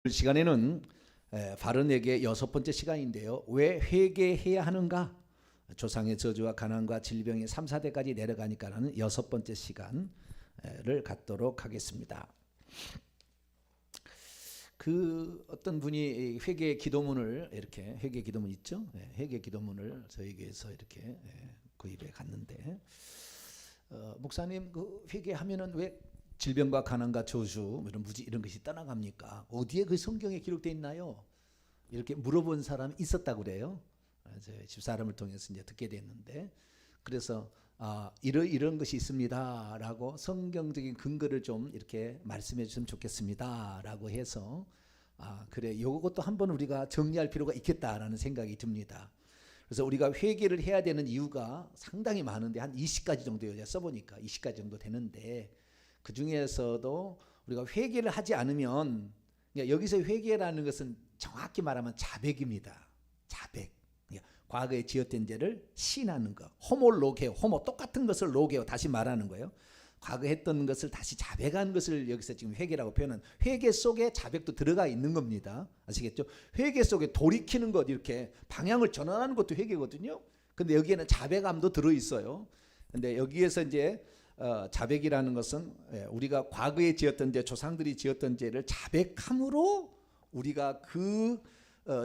시간에는 바른에게 6번째 시간인데요. 왜 회개해야 하는가? 조상의 저주와 가난과 질병이 3, 4대까지 내려가니까는 6번째 시간을 갖도록 하겠습니다. 그 어떤 분이 회개 기도문을 이렇게 회개 기도문 있죠? 회개 기도문을 저에게서 이렇게 구입해 갔는데 목사님 그 회개하면은 왜 질병과 가난과 저주 이런 무지 이런 것이 떠나갑니까? 어디에 그 성경에 기록되어 있나요? 이렇게 물어본 사람이 있었다고 그래요. 제 집사람을 통해서 이제 듣게 됐는데 그래서 이런 것이 있습니다라고 성경적인 근거를 좀 이렇게 말씀해 주시면 좋겠습니다라고 해서 그래 이것도 한번 우리가 정리할 필요가 있겠다라는 생각이 듭니다. 그래서 우리가 회개를 해야 되는 이유가 상당히 많은데 한 20가지 정도 써보니까 20가지 정도 되는데 그 중에서도 우리가 회개를 하지 않으면 여기서 회개라는 것은 정확히 말하면 자백입니다. 자백. 과거에 지었던 죄를 시인하는 거. 호모로게오. 호모 똑같은 것을 로게오 다시 말하는 거예요. 과거 했던 것을 다시 자백한 것을 여기서 지금 회개라고 표현한 회개 속에 자백도 들어가 있는 겁니다. 아시겠죠? 회개 속에 돌이키는 것 이렇게 방향을 전환하는 것도 회개거든요. 근데 여기에는 자백함도 들어 있어요. 근데 여기에서 이제 자백이라는 것은 우리가 과거에 지었던 죄, 조상들이 지었던 죄를 자백함으로 우리가 그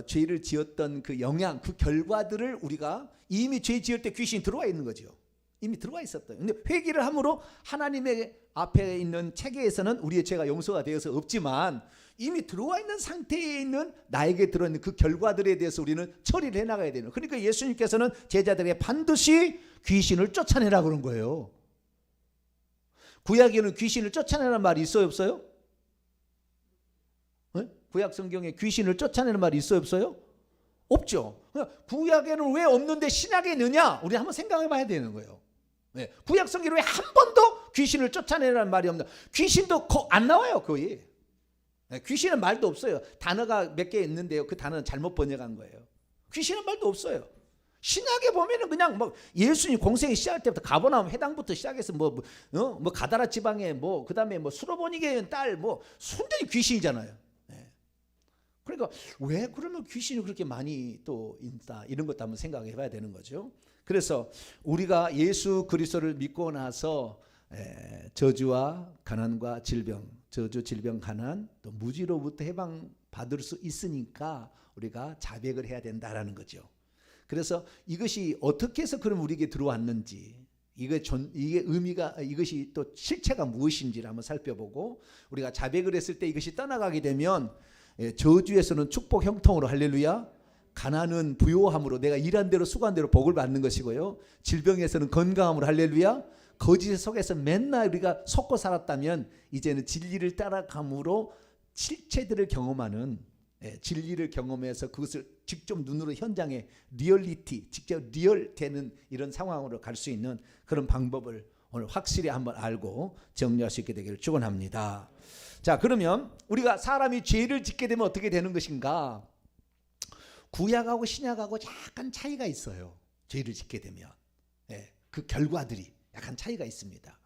죄를 지었던 그 영향, 그 결과들을 우리가 이미 죄 지을 때 귀신이 들어와 있는 거죠. 이미 들어와 있었다. 근데 회개를 함으로 하나님의 앞에 있는 체계에서는 우리의 죄가 용서가 되어서 없지만 이미 들어와 있는 상태에 있는 나에게 들어있는 그 결과들에 대해서 우리는 처리를 해나가야 되는. 그러니까 예수님께서는 제자들에게 반드시 귀신을 쫓아내라 그런 거예요. 구약에는 귀신을 쫓아내는 말이 있어요, 없어요? 네? 구약 성경에 귀신을 쫓아내는 말이 있어요, 없어요? 없죠. 구약에는 왜 없는데 신약에 있느냐? 우리 한번 생각해 봐야 되는 거예요. 네. 구약 성경에 왜 한 번도 귀신을 쫓아내라는 말이 없나? 귀신도 안 나와요, 거의. 네. 귀신은 말도 없어요. 단어가 몇 개 있는데요. 그 단어는 잘못 번역한 거예요. 귀신은 말도 없어요. 신약에 보면은 그냥 뭐 예수님 공생이 시작할 때부터 가버나움 회당부터 시작해서 뭐 가다라 지방에 뭐 그다음에 뭐 수로보니게 딸 뭐 순전히 귀신이잖아요. 네. 그러니까 왜 그러면 귀신이 그렇게 많이 또 있다 이런 것도 한번 생각해 봐야 되는 거죠. 그래서 우리가 예수 그리스도를 믿고 나서 저주와 가난과 질병, 저주, 질병, 가난 또 무지로부터 해방 받을 수 있으니까 우리가 자백을 해야 된다라는 거죠. 그래서 이것이 어떻게 해서 그럼 우리에게 들어왔는지 이게 의미가 이것이 또 실체가 무엇인지를 한번 살펴보고 우리가 자백을 했을 때 이것이 떠나가게 되면 저주에서는 축복 형통으로 할렐루야 가난은 부요함으로 내가 일한 대로 수고한 대로 복을 받는 것이고요 질병에서는 건강함으로 할렐루야 거짓 속에서 맨날 우리가 속고 살았다면 이제는 진리를 따라감으로 실체들을 경험하는 진리를 경험해서 그것을 직접 눈으로 현장에 리얼리티, 직접 리얼되는 이런 상황으로 갈 수 있는 그런 방법을 오늘 확실히 한번 알고 정리할 수 있게 되기를 축원합니다. 자, 그러면 우리가 사람이 죄를 짓게 되면 어떻게 되는 것인가? 구약하고 신약하고 약간 차이가 있어요. 죄를 짓게 되면 그 결과들이 약간 차이가 있습니다.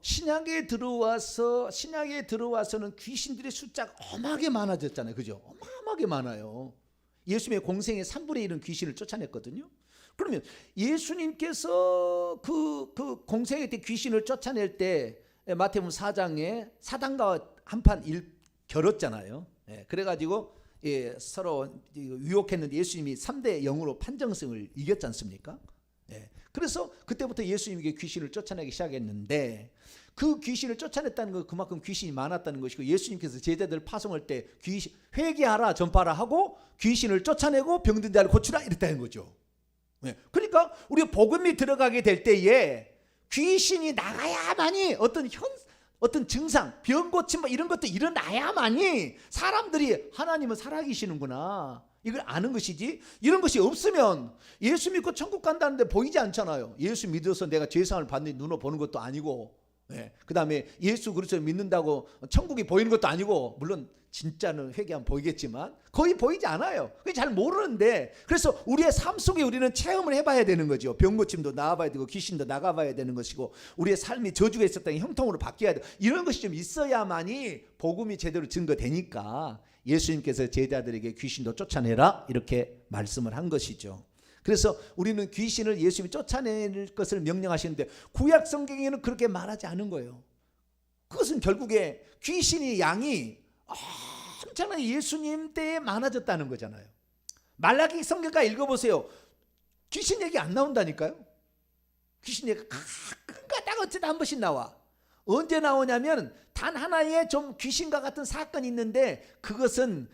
신약에 들어와서는 귀신들의 숫자가 어마하게 많아졌잖아요. 그죠? 어마어마하게 많아요. 예수님의 공생의 3분의 1은 귀신을 쫓아냈거든요. 그러면 예수님께서 그 공생의 때 귀신을 쫓아낼 때 마태복음 4장에 사단과 한판 겨뤘잖아요. 그래가지고 서로 유혹했는데 예수님이 3대 0으로 판정승을 이겼지 않습니까? 그래서 그때부터 예수님에게 귀신을 쫓아내기 시작했는데 그 귀신을 쫓아냈다는 건 그만큼 귀신이 많았다는 것이고 예수님께서 제자들 파송할 때 회개하라 전파하라 하고 귀신을 쫓아내고 병든 자를 고치라 이랬다는 거죠. 그러니까 우리가 복음이 들어가게 될 때에 귀신이 나가야만이 어떤 증상, 병 고침 뭐 이런 것도 일어나야만이 사람들이 하나님은 살아계시는구나 이걸 아는 것이지 이런 것이 없으면 예수 믿고 천국 간다는데 보이지 않잖아요. 예수 믿어서 내가 죄사함을 받는 눈으로 보는 것도 아니고 그 다음에 예수 그리스도 믿는다고 천국이 보이는 것도 아니고 물론 진짜는 회개하면 보이겠지만 거의 보이지 않아요. 그게 잘 모르는데, 그래서 우리의 삶 속에 우리는 체험을 해봐야 되는 거죠. 병고침도 나와봐야 되고 귀신도 나가봐야 되는 것이고, 우리의 삶이 저주가 있었다는 형통으로 바뀌어야 돼. 이런 것이 좀 있어야만이 복음이 제대로 증거되니까 예수님께서 제자들에게 귀신도 쫓아내라 이렇게 말씀을 한 것이죠. 그래서 우리는 귀신을 예수님이 쫓아낼 것을 명령하시는데 구약 성경에는 그렇게 말하지 않은 거예요. 그것은 결국에 귀신이 양이 엄청나게 예수님 때에 많아졌다는 거잖아요. 말라기 성경가 읽어보세요. 귀신 얘기 안 나온다니까요. 귀신 얘기 가끔가 딱 어쩌다 한 번씩 나와. 언제 나오냐면 단 하나의 좀 귀신과 같은 사건이 있는데, 그것은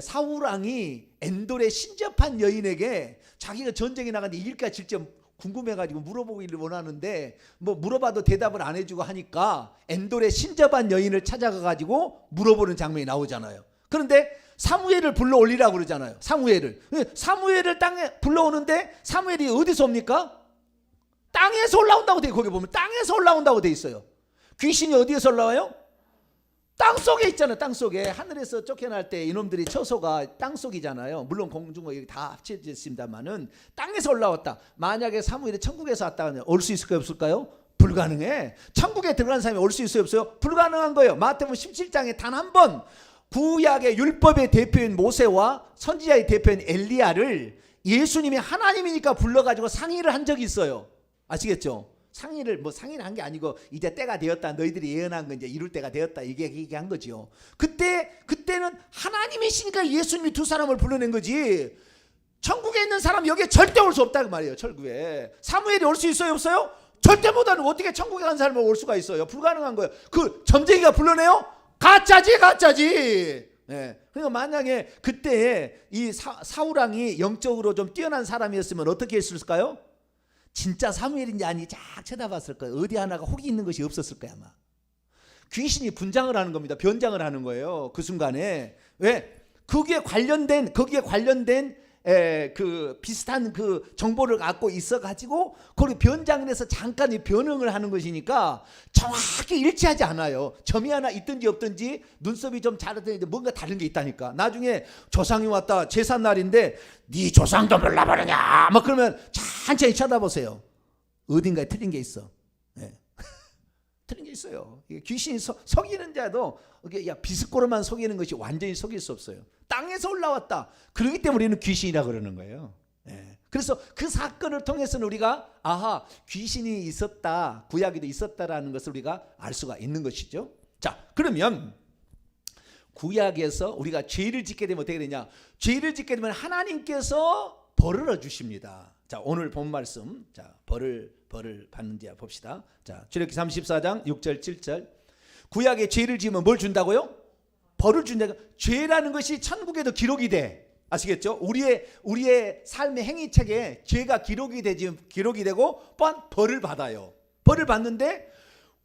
사울왕이 엔돌에 신접한 여인에게 자기가 전쟁에 나가는데 이길까 질까 궁금해가지고 물어보기를 원하는데 뭐 물어봐도 대답을 안 해주고 하니까 엔돌에 신접한 여인을 찾아가가지고 물어보는 장면이 나오잖아요. 그런데 사무엘을 불러올리라고 그러잖아요. 사무엘을 땅에 불러오는데 사무엘이 어디서 옵니까? 땅에서 올라온다고 돼. 거기 보면 땅에서 올라온다고 돼 있어요. 귀신이 어디에서 올라와요? 땅 속에 있잖아요. 땅 속에. 하늘에서 쫓겨날 때 이놈들이 처소가 땅 속이잖아요. 물론 공중과 여기 다 합쳐져 있습니다만은 땅에서 올라왔다. 만약에 사무엘이 천국에서 왔다면 올 수 있을까요, 없을까요? 불가능해. 천국에 들어가는 사람이 올 수 있어요, 없어요? 불가능한 거예요. 마태복음 17장에 단 한 번 구약의 율법의 대표인 모세와 선지자의 대표인 엘리야를 예수님이 하나님이니까 불러가지고 상의를 한 적이 있어요. 아시겠죠? 상의를 한 게 아니고 이제 때가 되었다. 너희들이 예언한 거 이제 이룰 때가 되었다. 이게 얘기한 거지요. 그때는 하나님이시니까 예수님이 두 사람을 불러낸 거지. 천국에 있는 사람 여기에 절대 올 수 없다 그 말이에요. 철구에. 사무엘이 올 수 있어요, 없어요? 절대 못하는. 어떻게 천국에 간 사람을 올 수가 있어요? 불가능한 거예요. 그 점쟁이가 불러내요? 가짜지. 네. 그러니까 만약에 그때에 이 사울왕이 영적으로 좀 뛰어난 사람이었으면 어떻게 했을까요? 진짜 사무엘인지 아닌지 쫙 쳐다봤을 거예요. 어디 하나가 혹이 있는 것이 없었을 거야 아마. 귀신이 분장을 하는 겁니다. 변장을 하는 거예요. 그 순간에. 왜? 거기에 관련된 그 비슷한 그 정보를 갖고 있어가지고 거기 변장을 해서 잠깐 변형을 하는 것이니까 정확히 일치하지 않아요. 점이 하나 있든지 없든지 눈썹이 좀 자르든지 뭔가 다른 게 있다니까. 나중에 조상이 왔다. 제삿날인데 네 조상도 몰라버리냐 막 그러면 천천히 쳐다보세요. 어딘가에 틀린 게 있어. 네. 틀린 게 있어요. 귀신이 속이는 자도 비스코로만 속이는 것이 완전히 속일 수 없어요. 땅에서 올라왔다. 그렇기 때문에 우리는 귀신이라 그러는 거예요. 네. 그래서 그 사건을 통해서는 우리가 아하, 귀신이 있었다, 구약에도 있었다라는 것을 우리가 알 수가 있는 것이죠. 자, 그러면 구약에서 우리가 죄를 짓게 되면 어떻게 되냐? 죄를 짓게 되면 하나님께서 벌을 주십니다. 자, 오늘 본 말씀, 자, 벌을 받는지 봅시다. 자, 출애굽기 34장 6절 7절. 구약에 죄를 지으면 뭘 준다고요? 벌을 준다고. 죄라는 것이 천국에도 기록이 돼. 아시겠죠? 우리의 삶의 행위책에 죄가 기록이 되고 또한 벌을 받아요. 벌을 받는데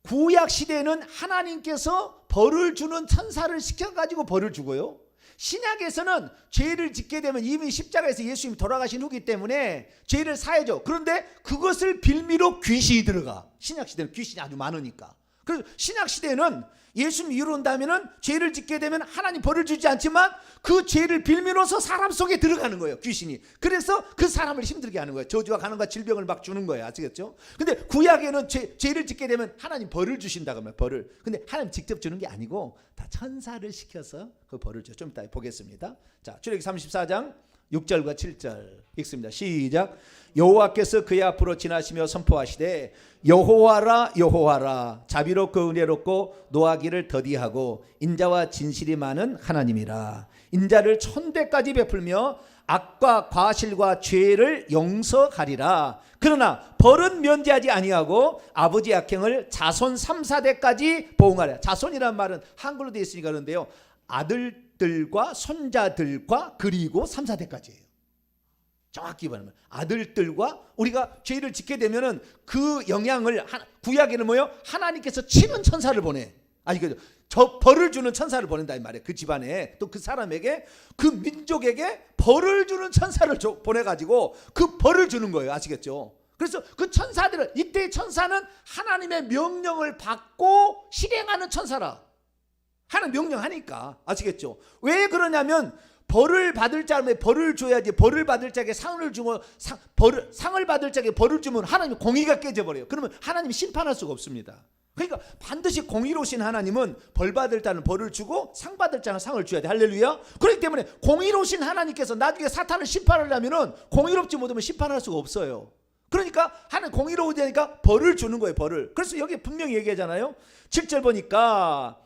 구약 시대에는 하나님께서 벌을 주는 천사를 시켜가지고 벌을 주고요. 신약에서는 죄를 짓게 되면 이미 십자가에서 예수님이 돌아가신 후기 때문에 죄를 사해줘. 그런데 그것을 빌미로 귀신이 들어가. 신약 시대는 귀신이 아주 많으니까. 그래서 신약 시대는 예수님 이후로 온다면은 죄를 짓게 되면 하나님 벌을 주지 않지만 그 죄를 빌미로서 사람 속에 들어가는 거예요, 귀신이. 그래서 그 사람을 힘들게 하는 거예요. 저주와 가난과 질병을 막 주는 거예요. 아시겠죠? 근데 구약에는 죄를 짓게 되면 하나님 벌을 주신다고 하면 벌을. 근데 하나님 직접 주는 게 아니고 다 천사를 시켜서 그 벌을 줘. 좀 이따 보겠습니다. 자, 출애굽기 34장 6절과 7절 읽습니다. 시작. 여호와께서 그의 앞으로 지나시며 선포하시되 여호와라 여호와라 자비롭고 은혜롭고 노하기를 더디하고 인자와 진실이 많은 하나님이라. 인자를 천대까지 베풀며 악과 과실과 죄를 용서하리라. 그러나 벌은 면제하지 아니하고 아버지 악행을 자손 3, 4대까지 보응하리라. 자손이란 말은 한글로 되어 있으니까 그런데요, 아들들과 손자들과 그리고 3, 4대까지예요. 정확히 말하면 아들들과 우리가 죄를 짓게 되면은 그 영향을 구약에는 뭐요? 하나님께서 치는 천사를 보내. 아니 저 벌을 주는 천사를 보낸다 이 말이에요. 그 집안에 또 그 사람에게 그 민족에게 벌을 주는 천사를 보내가지고 그 벌을 주는 거예요. 아시겠죠? 그래서 그 천사들은 이때의 천사는 하나님의 명령을 받고 실행하는 천사라. 하는 명령하니까. 아시겠죠? 왜 그러냐면 벌을 받을 자에 벌을 줘야지. 벌을 받을 자에게 상을 주면 상을 받을 자에게 벌을 주면 하나님 공의가 깨져버려요. 그러면 하나님이 심판할 수가 없습니다. 그러니까 반드시 공의로우신 하나님은 벌 받을 자는 벌을 주고 상 받을 자는 상을 줘야 돼. 할렐루야. 그렇기 때문에 공의로우신 하나님께서 나중에 사탄을 심판하려면 공의롭지 못하면 심판할 수가 없어요. 그러니까 하나님 공의로우니까 벌을 주는 거예요. 벌을. 그래서 여기 분명히 얘기하잖아요. 7절 보니까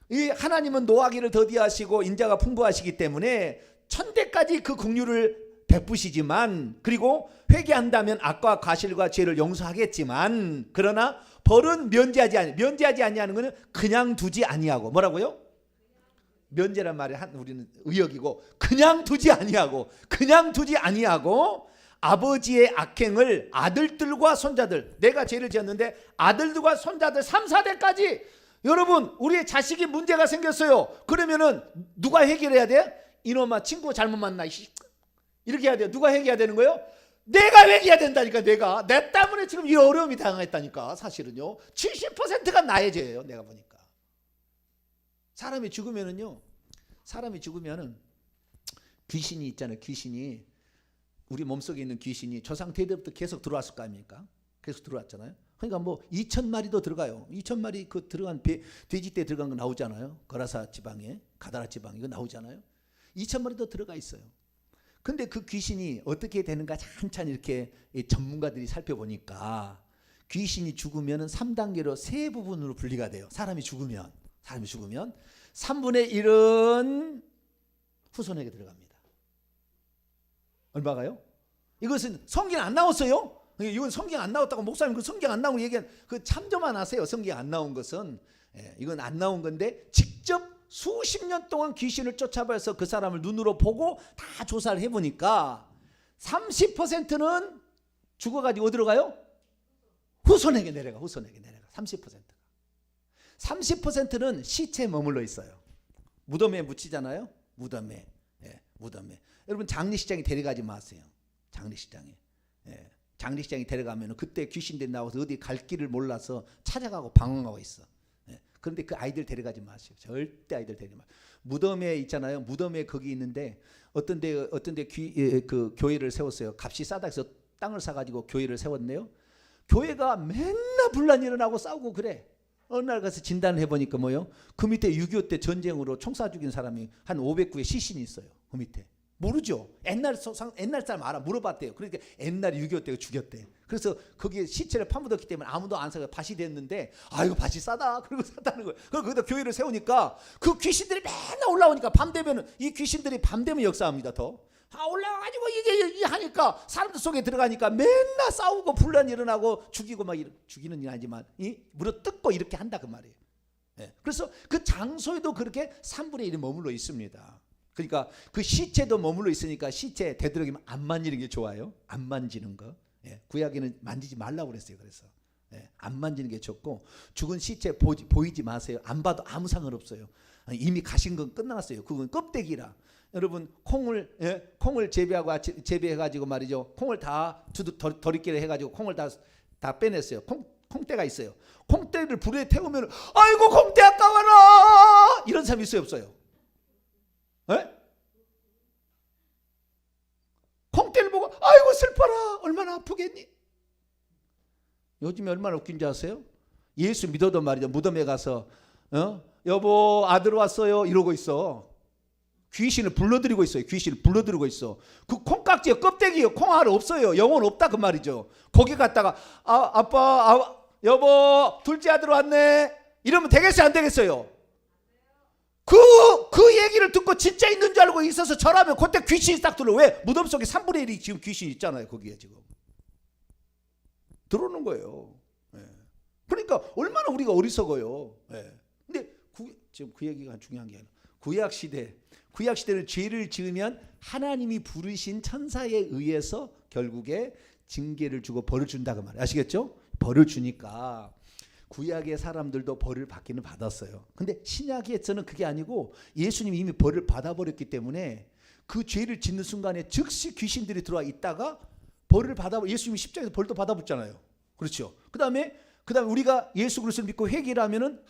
이 하나님은 노하기를 더디하시고 인자가 풍부하시기 때문에 천대까지 그 긍휼을 베푸시지만, 그리고 회개한다면 악과 과실과 죄를 용서하겠지만, 그러나 벌은 면제하지 아니하는 것은 그냥 두지 아니하고. 뭐라고요? 면제란 말이 우리는 의역이고, 그냥 두지 아니하고 아버지의 악행을 아들들과 손자들, 내가 죄를 지었는데 아들들과 손자들 3, 4대까지. 여러분, 우리의 자식이 문제가 생겼어요. 그러면은 누가 해결해야 돼? 이놈아 친구 잘못 만나 이렇게 해야 돼요. 누가 해결해야 되는 거예요? 내가 회개해야 된다니까. 내 때문에 지금 이 어려움이 당했다니까. 사실은요 70%가 나의 죄예요. 내가 보니까 사람이 죽으면은 귀신이 있잖아요. 귀신이 우리 몸속에 있는 귀신이 조상 대대부터 계속 들어왔을 거 아닙니까? 계속 들어왔잖아요. 그러니까 뭐 2,000마리도 들어가요. 2,000마리 그 들어간 돼지떼 들어간 거 나오잖아요. 거라사 지방에, 가다라 지방 이거 나오잖아요. 2,000마리도 들어가 있어요. 근데 그 귀신이 어떻게 되는가 찬찬히 이렇게 전문가들이 살펴보니까 귀신이 죽으면 3단계로 세 부분으로 분리가 돼요. 사람이 죽으면 3분의 1은 후손에게 들어갑니다. 얼마가요? 이것은 성경에 안 나왔어요. 이건 성경 안 나왔다고 목사님 그 성경 안 나온 거 얘기한 그 참조만 하세요. 성경 안 나온 것은 이건 안 나온 건데 직접 수십 년 동안 귀신을 쫓아봐서 그 사람을 눈으로 보고 다 조사를 해보니까 30%는 죽어가지고 어디로 가요? 후손에게 내려가. 30%가 30%는 시체에 머물러 있어요. 무덤에 묻히잖아요. 무덤에. 여러분 장례식장에 데려가지 마세요. 장례식장에 데려가면 그때 귀신들이 나와서 어디 갈 길을 몰라서 찾아가고 방황하고 있어. 그런데 그 아이들 데려가지 마세요. 절대 아이들 데려가지 마세요. 무덤에 있잖아요. 무덤에 거기 있는데 어떤데 그 교회를 세웠어요. 값이 싸다 해서 땅을 사가지고 교회를 세웠네요. 교회가 맨날 분란 일어나고 싸우고 그래. 어느 날 가서 진단을 해보니까 뭐요? 그 밑에 6.25 때 전쟁으로 총사 죽인 사람이 한 509의 시신이 있어요. 그 밑에. 모르죠. 옛날 사람 알아. 물어봤대요. 그러니까 옛날에 6.25 때 죽였대. 그래서 거기에 시체를 파묻었기 때문에 아무도 안 사고 밭이 됐는데 이거 밭이 싸다. 그리고 샀다는 거예요. 그리고 거기다 교회를 세우니까 그 귀신들이 맨날 올라오니까 밤 되면 이 귀신들이 밤 되면 역사합니다. 더. 올라와가지고 이게 하니까 사람들 속에 들어가니까 맨날 싸우고 분란 일어나고 죽이고 막 죽이는 일 아니지만 물어 뜯고 이렇게 한다 그 말이에요. 그래서 그 장소에도 그렇게 3분의 1이 머물러 있습니다. 그러니까 그 시체도 머물러 있으니까 시체 되도록이면 안 만지는 게 좋아요. 안 만지는 거. 구약에는 만지지 말라고 그랬어요. 그래서 안 만지는 게 좋고 죽은 시체 보이지 마세요. 안 봐도 아무 상관없어요. 이미 가신 건 끝났어요. 그건 껍데기라. 여러분 콩을 재배해가지고 말이죠. 콩을 다 더리끼를 해가지고 콩을 다 빼냈어요. 콩대가 있어요. 콩대를 불에 태우면 아이고 콩대 아까워라 이런 사람이 있어요 없어요? 콩대를 보고 아이고 슬퍼라 얼마나 아프겠니? 요즘에 얼마나 웃긴지 아세요? 예수 믿어도 말이죠. 무덤에 가서 여보 아들 왔어요 이러고 있어. 귀신을 불러들이고 있어요. 그 콩깍지에 껍데기요. 콩알 없어요. 영혼 없다 그 말이죠. 거기 갔다가 아빠 여보 둘째 아들 왔네 이러면 되겠어요 안 되겠어요? 그 얘기를 듣고 진짜 있는 줄 알고 있어서 절하면 그때 귀신이 딱 들어. 왜? 무덤 속에 3분의 1이 지금 귀신이 있잖아요. 거기에 지금 들어오는 거예요. 그러니까 얼마나 우리가 어리석어요. 근데 지금 그 얘기가 중요한 게 아니라 구약 시대는 죄를 지으면 하나님이 부르신 천사에 의해서 결국에 징계를 주고 벌을 준다고 말이에요. 아시겠죠? 벌을 주니까 구약의 사람들도 벌을 받기는 받았어요. 근데 신약에서는 그게 아니고 예수님이 이미 벌을 받아버렸기 때문에 그 죄를 짓는 순간에 즉시 귀신들이 들어와 있다가 벌을 예수님이 십자가에서 벌도 받아봤잖아요. 그렇죠? 그 다음에 그다음에 우리가 예수 그리스도를 믿고 회개를 하면은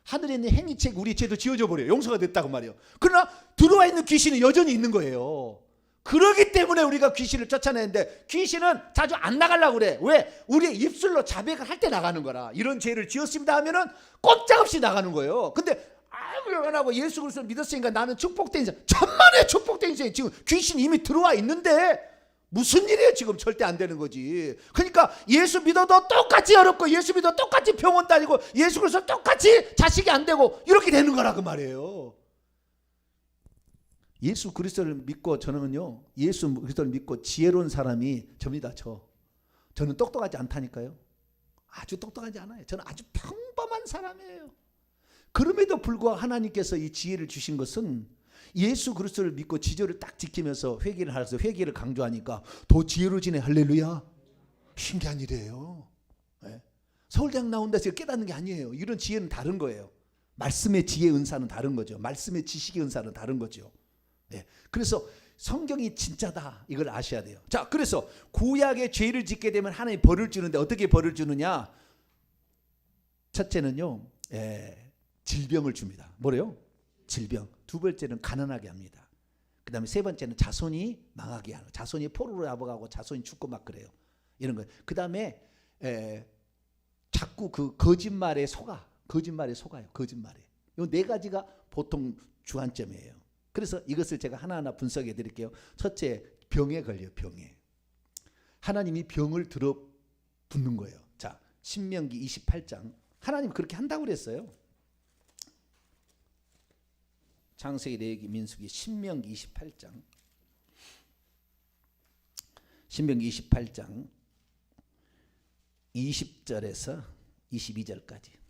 하늘에 있는 행위책 우리 죄도 지워져 버려요. 용서가 됐다고 말이에요. 그러나 들어와 있는 귀신은 여전히 있는 거예요. 그러기 때문에 우리가 귀신을 쫓아내는데 귀신은 자주 안 나가려고 그래. 왜? 우리의 입술로 자백을 할 때 나가는 거라. 이런 죄를 지었습니다 하면은 꼼짝없이 나가는 거예요. 근데 아무리 안 하고 예수 그리스도를 믿었으니까 나는 축복된 인생, 천만의 축복된 인생, 지금 귀신이 이미 들어와 있는데 무슨 일이에요? 지금 절대 안 되는 거지. 그러니까 예수 믿어도 똑같이 어렵고 예수 믿어도 똑같이 병원 다니고 예수 그리스도 똑같이 자식이 안 되고 이렇게 되는 거라 그 말이에요. 예수 그리스도를 믿고 저는요, 예수 그리스도를 믿고 지혜로운 사람이 접니다. 저는 똑똑하지 않다니까요. 아주 똑똑하지 않아요. 저는 아주 평범한 사람이에요. 그럼에도 불구하고 하나님께서 이 지혜를 주신 것은 예수 그리스도를 믿고 지조를 딱 지키면서 회개를 하면서 회개를 강조하니까 더 지혜로워지네. 할렐루야. 신기한 일이에요. 네. 서울대학 나온다 해서 깨닫는 게 아니에요. 이런 지혜는 다른 거예요. 말씀의 지혜 은사는 다른 거죠. 말씀의 지식의 은사는 다른 거죠. 네. 그래서 성경이 진짜다 이걸 아셔야 돼요. 자, 그래서 구약의 죄를 짓게 되면 하나님이 벌을 주는데 어떻게 벌을 주느냐? 첫째는요, 질병을 줍니다. 뭐래요? 질병. 두 번째는 가난하게 합니다. 그 다음에 세 번째는 자손이 망하게 하는, 자손이 포로로 잡아가고 자손이 죽고 막 그래요. 이런 거예요. 그 다음에 자꾸 그 거짓말에 속아요. 거짓말에. 이 네 가지가 보통 주안점이에요. 그래서 이것을 제가 하나하나 분석해 드릴게요. 첫째, 병에 걸려요. 병에. 하나님이 병을 들어 붓는 거예요. 자, 신명기 28장. 하나님 그렇게 한다고 그랬어요. 창세기, 레위기, 민수기, 신명기 28장. 신명기 28장 20절에서 22절까지.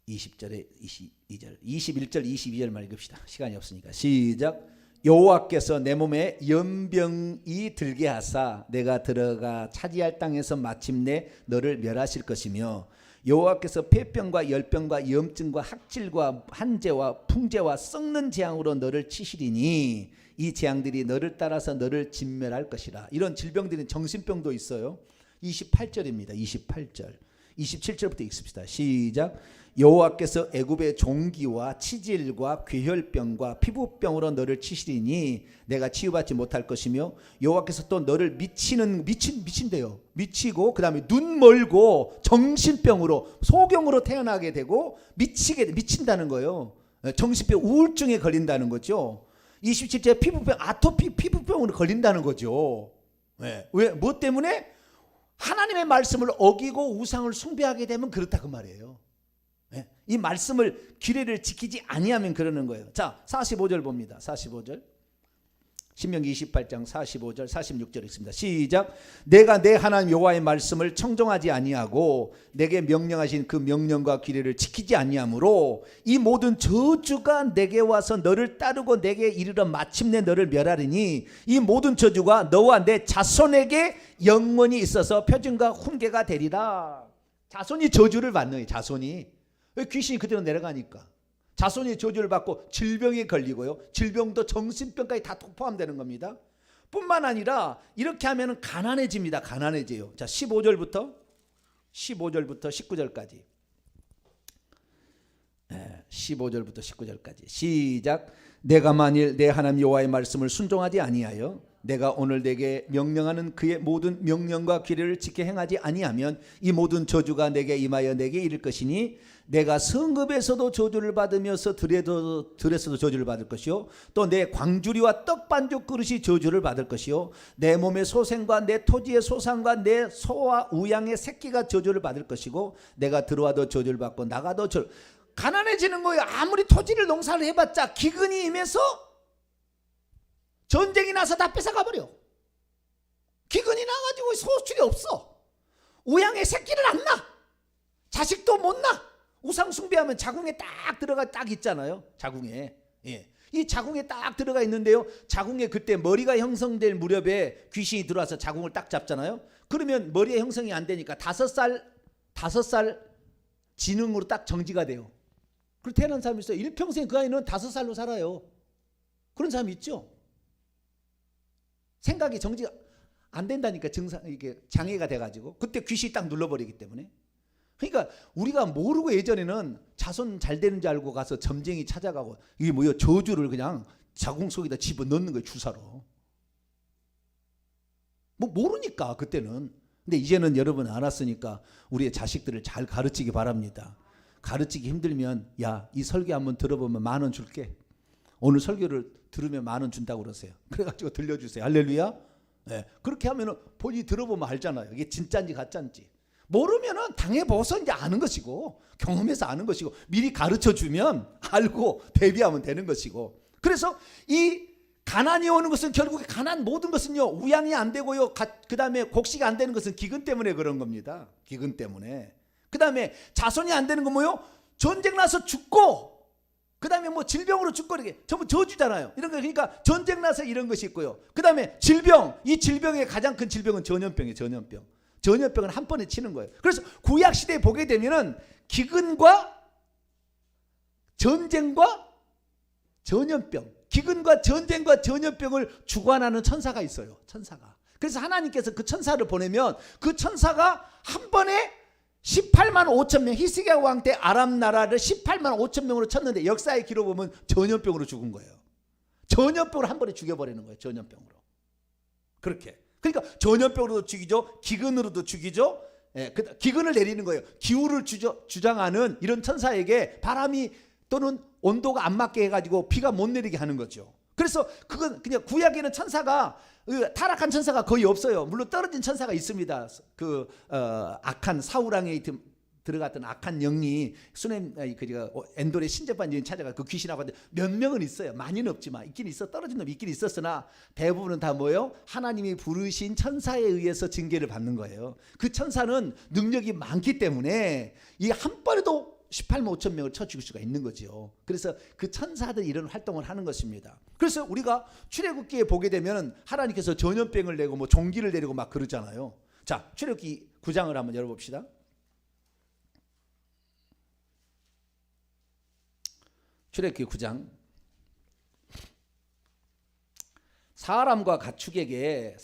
20절에 22절, 21절, 22절만 읽읍시다. 시간이 없으니까. 시작. 여호와께서 내 몸에 연병이 들게 하사 내가 들어가 차지할 땅에서 마침내 너를 멸하실 것이며 여호와께서 폐병과 열병과 염증과 학질과 한재와 풍재와 썩는 재앙으로 너를 치시리니 이 재앙들이 너를 따라서 너를 진멸할 것이라. 이런 질병들은 정신병도 있어요. 28절입니다. 28절. 27절부터 읽습시다. 시작. 여호와께서 애굽의 종기와 치질과 괴혈병과 피부병으로 너를 치시리니 내가 치유받지 못할 것이며 여호와께서 또 너를 미친대요. 미치고 그 다음에 눈 멀고 정신병으로 소경으로 태어나게 되고 미친다는 거예요. 정신병 우울증에 걸린다는 거죠. 27절 피부병 아토피 피부병으로 걸린다는 거죠. 왜? 뭐 때문에? 하나님의 말씀을 어기고 우상을 숭배하게 되면 그렇다 그 말이에요. 이 말씀을 규례를 지키지 아니하면 그러는 거예요. 자, 45절 봅니다. 45절. 신명기 28장 45절 46절 있습니다. 시작. 내가 내 하나님 여호와의 말씀을 청종하지 아니하고 내게 명령하신 그 명령과 규례를 지키지 아니하므로 이 모든 저주가 내게 와서 너를 따르고 내게 이르러 마침내 너를 멸하리니 이 모든 저주가 너와 내 자손에게 영원히 있어서 표징과 훈계가 되리라. 자손이 저주를 받는 거예요. 자손이. 귀신이 그대로 내려가니까 자손이 저주를 받고 질병에 걸리고요. 질병도 정신병까지 다 포함되는 겁니다. 뿐만 아니라 이렇게 하면 가난해집니다. 가난해져요. 자, 15절부터 19절까지. 15절부터 19절까지. 시작. 내가 만일 내 하나님 여호와의 말씀을 순종하지 아니하여 내가 오늘 내게 명령하는 그의 모든 명령과 규례를 지켜 행하지 아니하면 이 모든 저주가 내게 임하여 내게 이를 것이니 내가 성읍에서도 저주를 받으면서 들에서도 저주를 받을 것이요 또 내 광주리와 떡반죽 그릇이 저주를 받을 것이요 내 몸의 소생과 내 토지의 소산과 내 소와 우양의 새끼가 저주를 받을 것이고 내가 들어와도 저주를 받고 나가도 가난해지는 거예요. 아무리 토지를 농사를 해봤자 기근이 임해서 전쟁이 나서 다 뺏어가버려. 기근이 나가지고 소출이 없어. 우양의 새끼를 안 낳아. 자식도 못 낳아. 우상 숭배하면 자궁에 딱 들어가 딱 있잖아요. 자궁에. 예. 이 자궁에 딱 들어가 있는데요. 자궁에 그때 머리가 형성될 무렵에 귀신이 들어와서 자궁을 딱 잡잖아요. 그러면 머리에 형성이 안 되니까 5살 지능으로 딱 정지가 돼요. 그리고 태어난 사람이 있어요. 일평생 그 아이는 5살로 살아요. 그런 사람이 있죠. 생각이 정지가 안 된다니까. 증상 이게 장애가 돼가지고 그때 귀신이 딱 눌러버리기 때문에. 그러니까 우리가 모르고 예전에는 자손 잘 되는 줄 알고 가서 점쟁이 찾아가고 이게 뭐요, 저주를 그냥 자궁 속에다 집어 넣는 거예요, 주사로. 뭐 모르니까 그때는. 근데 이제는 여러분 알았으니까 우리의 자식들을 잘 가르치기 바랍니다. 가르치기 힘들면 야, 이 설교 한번 들어보면 10,000원 줄게. 오늘 설교를 들으면 10,000원 준다고 그러세요. 그래가지고 들려주세요. 할렐루야. 네. 그렇게 하면은 본인이 들어보면 알잖아요. 이게 진짜인지 가짜인지. 모르면은 당해보서 이제 아는 것이고, 경험해서 아는 것이고, 미리 가르쳐 주면 알고 대비하면 되는 것이고. 그래서 이 가난이 오는 것은 결국에 가난 모든 것은요, 우양이 안 되고요, 그 다음에 곡식이 안 되는 것은 기근 때문에 그런 겁니다. 기근 때문에. 그 다음에 자손이 안 되는 건 뭐요? 전쟁 나서 죽고, 그 다음에 뭐 질병으로 죽고, 이렇게 전부 저주잖아요. 이런 거. 그러니까 전쟁 나서 이런 것이 있고요. 그 다음에 질병, 이 질병의 가장 큰 질병은 전염병이에요. 전염병. 전염병은 한 번에 치는 거예요. 그래서 구약 시대에 보게 되면은 기근과 전쟁과 전염병, 기근과 전쟁과 전염병을 주관하는 천사가 있어요. 천사가. 그래서 하나님께서 그 천사를 보내면 그 천사가 한 번에 18만 5천 명, 히스기야 왕 때 아람 나라를 18만 5천 명으로 쳤는데 역사의 기록 보면 전염병으로 죽은 거예요. 전염병으로 한 번에 죽여버리는 거예요. 전염병으로. 그렇게. 그러니까 전염병으로도 죽이죠. 기근으로도 죽이죠. 예, 기근을 내리는 거예요. 기후를 주장하는 이런 천사에게 바람이 또는 온도가 안 맞게 해가지고 비가 못 내리게 하는 거죠. 그래서 그건 그냥 구약에는 천사가, 타락한 천사가 거의 없어요. 물론 떨어진 천사가 있습니다. 악한 사울왕에 들어갔던 악한 영이 수넴 엔돌의 신접한 여인 찾아가 그 귀신하고 몇 명은 있어요. 많이는 없지만 있긴 있어. 떨어진 놈이 있긴 있었으나 대부분은 다 뭐예요? 하나님이 부르신 천사에 의해서 징계를 받는 거예요. 그 천사는 능력이 많기 때문에 이 한 번에도 18만 5천 명을 쳐 죽일 수가 있는 거죠. 그래서 그 천사들이 이런 활동을 하는 것입니다. 그래서 우리가 출애굽기에 보게 되면 하나님께서 전염병을 내고 뭐 종기를 내리고 막 그러잖아요. 자, 출애굽기 9장을 한번 열어봅시다. 출애굽기 9장. 사람과 가축에게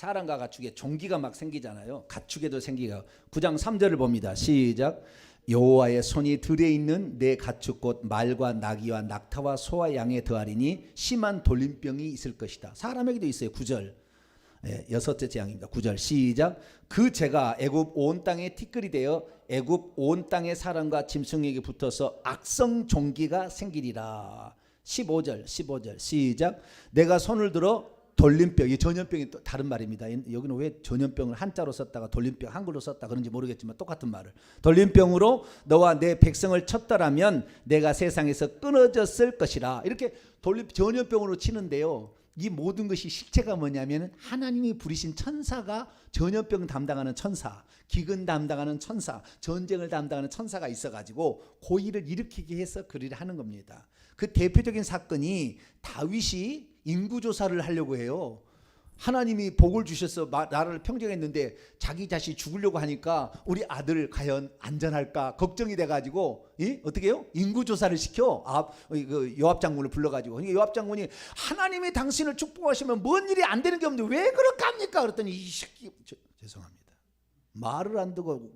종기가 막 생기잖아요. 가축에도 생기가. 9장 3절을 봅니다. 시작. 여호와의 손이 들에 있는 내 가축 곧 말과 나귀와 낙타와 소와 양에 더하리니 심한 돌림병이 있을 것이다. 사람에게도 있어요. 9절. 네, 여섯째 재앙입니다. 9절 시작. 그 재가 애굽 온 땅에 티끌이 되어 애굽 온 땅의 사람과 짐승에게 붙어서 악성 종기가 생기리라. 15절 시작. 내가 손을 들어 돌림병, 이 전염병이 또 다른 말입니다. 여기는 왜 전염병을 한자로 썼다가 돌림병 한글로 썼다 그런지 모르겠지만 똑같은 말을. 돌림병으로 너와 내 백성을 쳤더라면 내가 세상에서 끊어졌을 것이라. 이렇게 전염병으로 치는데요. 이 모든 것이 실체가 뭐냐면 하나님이 부리신 천사가 전염병 담당하는 천사, 기근 담당하는 천사, 전쟁을 담당하는 천사가 있어가지고 고의를 일으키게 해서 그 일을 하는 겁니다. 그 대표적인 사건이 다윗이 인구조사를 하려고 해요. 하나님이 복을 주셔서 나라를 평정했는데 자기 자신이 죽으려고 하니까 우리 아들 과연 안전할까 걱정이 돼가지고 어떻게 해요? 인구조사를 시켜 요압 장군을 불러가지고. 그러니까 요압 장군이 하나님이 당신을 축복하시면 뭔 일이 안 되는 게 없는데 왜 그럴까 합니까? 그랬더니 이 새끼 죄송합니다. 말을 안 듣고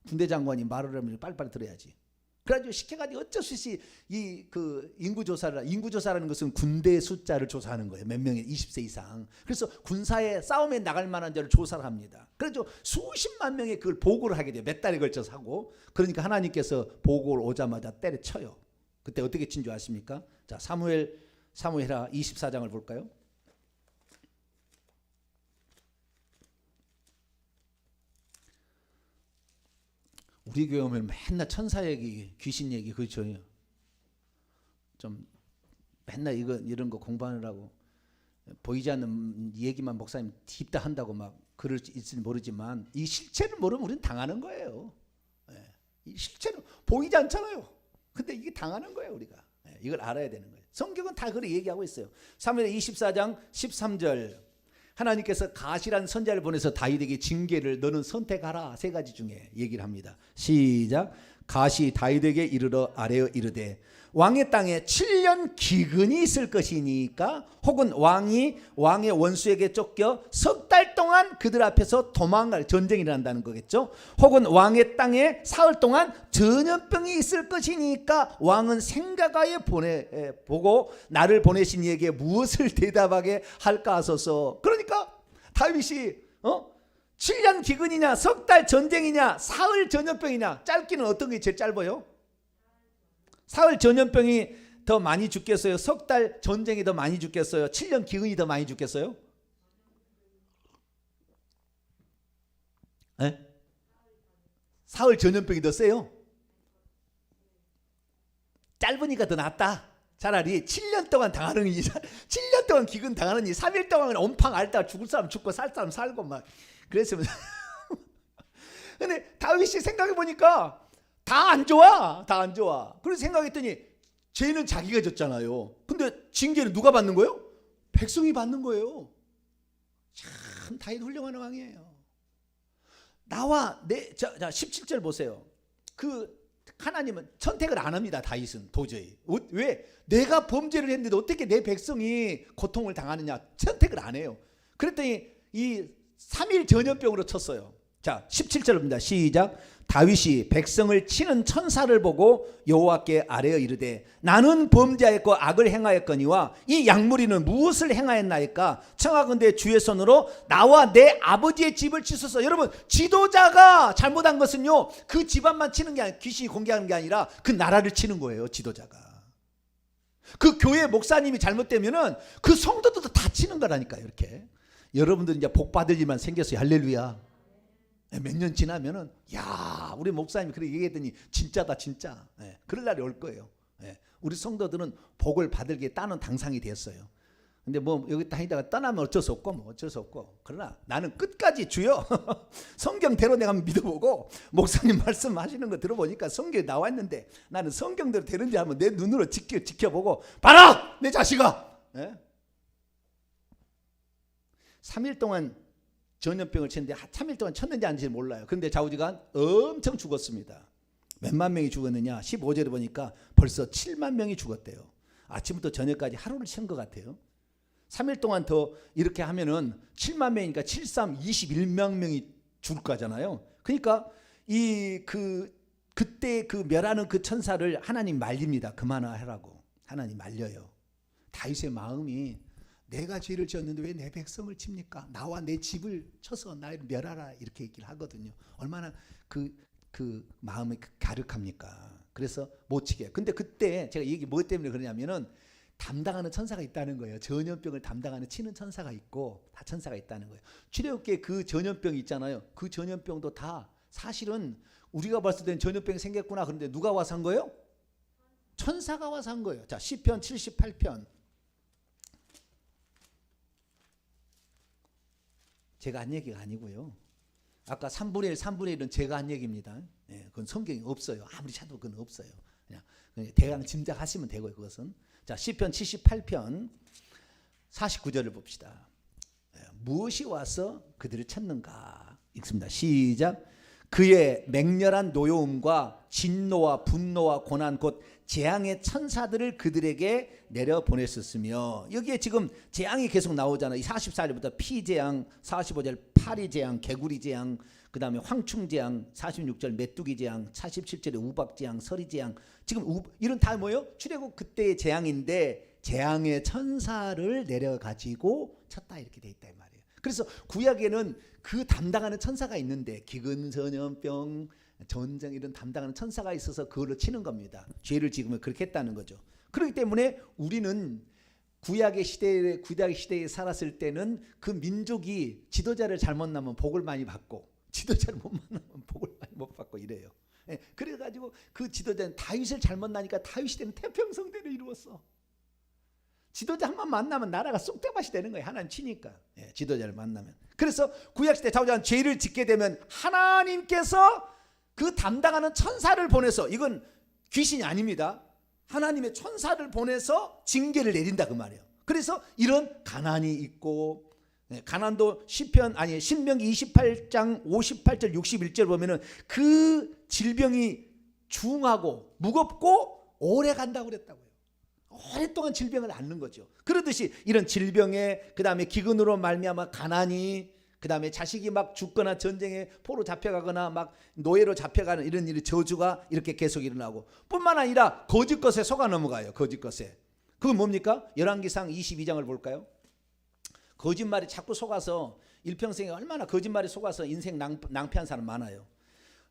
군대 장관이 말을 하면 빨리빨리 들어야지. 그래가지고 시켜가지고 어쩔 수 없이 인구조사라는 것은 군대 숫자를 조사하는 거예요. 몇 명이 20세 이상. 그래서 군사에 싸움에 나갈 만한 자를 조사를 합니다. 그래서 수십만 명의 그걸 보고를 하게 돼요. 몇 달에 걸쳐서 하고. 그러니까 하나님께서 보고를 오자마자 때려쳐요. 그때 어떻게 친 줄 아십니까? 자, 사무엘하 24장을 볼까요? 우리 교회 오면 맨날 천사 얘기, 귀신 얘기, 그렇죠? 좀 맨날 이런 거 공부하느라고 보이지 않는 얘기만 목사님 딥다 한다고 막 그럴지 모르지만 이 실체를 모르면 우리는 당하는 거예요. 이 실체는 보이지 않잖아요. 근데 이게 당하는 거예요, 우리가. 이걸 알아야 되는 거예요. 성경은 다 그렇게 얘기하고 있어요. 사무엘 24장 13절. 하나님께서 가시란 선자를 보내서 다윗에게 징계를 너는 선택하라. 세 가지 중에 얘기를 합니다. 시작. 가시 다윗에게 이르러 아뢰어 이르되 왕의 땅에 7년 기근이 있을 것이니까 혹은 왕의 원수에게 쫓겨 석 달 동안 동안 그들 앞에서 도망갈 전쟁이 일어난다는 거겠죠. 혹은 왕의 땅에 사흘 동안 전염병이 있을 것이니까 왕은 생각하여 보고 나를 보내신 이에게 무엇을 대답하게 할까 하소서. 그러니까 다윗이 7년 기근이냐, 석 달 전쟁이냐, 사흘 전염병이냐, 짧기는 어떤 게 제일 짧아요? 사흘 전염병이 더 많이 죽겠어요? 석 달 전쟁이 더 많이 죽겠어요? 7년 기근이 더 많이 죽겠어요? 네? 사흘 전염병이 더 세요? 짧으니까 더 낫다. 차라리 7년 동안 당하느니 7년 동안 기근 당하느니 3일 동안 온팡 앓다가 죽을 사람 죽고 살 사람 살고 막 그랬으면. 근데 다윗이 생각해 보니까 다 안 좋아. 다 안 좋아. 그래서 생각했더니 죄는 자기가 졌잖아요. 근데 징계는 누가 받는 거예요? 백성이 받는 거예요. 참 다윗 훌륭한 왕이에요. 나와 내 자 17절 보세요. 그 하나님은 선택을 안 합니다. 다윗은 도저히. 왜? 내가 범죄를 했는데 어떻게 내 백성이 고통을 당하느냐. 선택을 안 해요. 그랬더니 이 3일 전염병으로 쳤어요. 자 17절입니다. 시작. 다윗이 백성을 치는 천사를 보고 여호와께 아뢰어 이르되 나는 범죄하였고 악을 행하였거니와 이 약물이는 무엇을 행하였나이까. 청하건대 주의 손으로 나와 내 아버지의 집을 치소서. 여러분 지도자가 잘못한 것은요 그 집안만 치는 게 아니라 귀신이 공개하는 게 아니라 그 나라를 치는 거예요. 지도자가. 그 교회 목사님이 잘못되면은 그 성도들도 다 치는 거라니까요. 이렇게 여러분들 이제 복 받을 일만 생겼어요. 할렐루야. 몇 년 지나면은 야 우리 목사님이 그렇게 얘기했더니 진짜다 진짜. 그럴 날이 올 거예요. 우리 성도들은 복을 받을게 따는 당상이 됐어요. 근데 뭐 여기 다니다가 떠나면 어쩔 수 없고 뭐 어쩔 수 없고, 그러나 나는 끝까지 주여 성경대로 내가 믿어보고 목사님 말씀하시는 거 들어보니까 성경에 나와 있는데 나는 성경대로 되는지 한번 내 눈으로 지켜보고 봐라 내 자식아. 3일 동안 전염병을 쳤는데 3일 동안 쳤는지 아닌지 몰라요. 그런데 좌우지간 엄청 죽었습니다. 몇만 명이 죽었느냐 15절에 보니까 벌써 7만 명이 죽었대요. 아침부터 저녁까지 하루를 친 것 같아요. 3일 동안 더 이렇게 하면은 7만 명이니까 7, 21만 명이 죽을 거잖아요. 그러니까 그때 그 멸하는 그 천사를 하나님 말립니다. 그만하라고 하나님 말려요. 다윗의 마음이 내가 죄를 지었는데 왜 내 백성을 칩니까? 나와 내 집을 쳐서 나를 멸하라 이렇게 얘기를 하거든요. 얼마나 그 마음이 갸륵합니까? 그래서 못 치게. 근데 그때 제가 얘기 뭐 때문에 그러냐면은 담당하는 천사가 있다는 거예요. 전염병을 담당하는 치는 천사가 있고 다 천사가 있다는 거예요. 출애굽기에 그 전염병이 있잖아요. 그 전염병도 다 사실은 우리가 봤을 때는 전염병이 생겼구나. 그런데 누가 와서 한 거예요? 천사가 와서 한 거예요. 자, 시편 78편. 제가 한 얘기가 아니고요. 아까 3분의 1, 3분의 1은 제가 한 얘기입니다. 그건 성경에 없어요. 아무리 찾아도 그건 없어요. 그냥 대강 짐작하시면 되고요. 그것은. 자, 시편 78편 49절을 봅시다. 무엇이 와서 그들을 찾는가? 읽습니다. 시작. 그의 맹렬한 노여움과 진노와 분노와 고난 곧 재앙의 천사들을 그들에게 내려보냈었으며, 여기에 지금 재앙이 계속 나오잖아요. 44절부터 피재앙, 45절 파리재앙, 개구리재앙, 그 다음에 황충재앙, 46절 메뚜기재앙, 47절에 우박재앙, 서리재앙. 지금 이런 다 뭐예요? 출애굽 그때의 재앙인데 재앙의 천사를 내려가지고 쳤다 이렇게 돼 있다 이 말이에요. 그래서 구약에는 그 담당하는 천사가 있는데 기근, 전염병, 전쟁 이런 담당하는 천사가 있어서 그걸로 치는 겁니다. 죄를 지으면 그렇게 했다는 거죠. 그렇기 때문에 우리는 구약의 시대에 살았을 때는 그 민족이 지도자를 잘못 나면 복을 많이 받고 지도자를 못 만나면 복을 많이 못 받고 이래요. 그래가지고 그 지도자는 다윗을 잘못 나니까 다윗 시대는 태평성대를 이루었어. 지도자 한 번 만나면 나라가 쑥대밭이 되는 거예요. 하나님 치니까. 지도자를 만나면. 그래서 구약시대 좌우지간 죄를 짓게 되면 하나님께서 그 담당하는 천사를 보내서, 이건 귀신이 아닙니다. 하나님의 천사를 보내서 징계를 내린다 그 말이에요. 그래서 이런 가난이 있고, 가난도 신명기 28장 58절 61절 보면은 그 질병이 중하고 무겁고 오래 간다고 그랬다고요. 오랫동안 질병을 앓는 거죠. 그러듯이 이런 질병에, 그 다음에 기근으로 말미암아 가난이, 그 다음에 자식이 막 죽거나 전쟁에 포로 잡혀가거나 막 노예로 잡혀가는 이런 일이 저주가 이렇게 계속 일어나고, 뿐만 아니라 거짓 것에 속아 넘어가요. 거짓 것에. 그건 뭡니까? 열왕기상 22장을 볼까요? 거짓말이 자꾸 속아서 일평생에 얼마나 거짓말이 속아서 인생 낭패한 사람 많아요.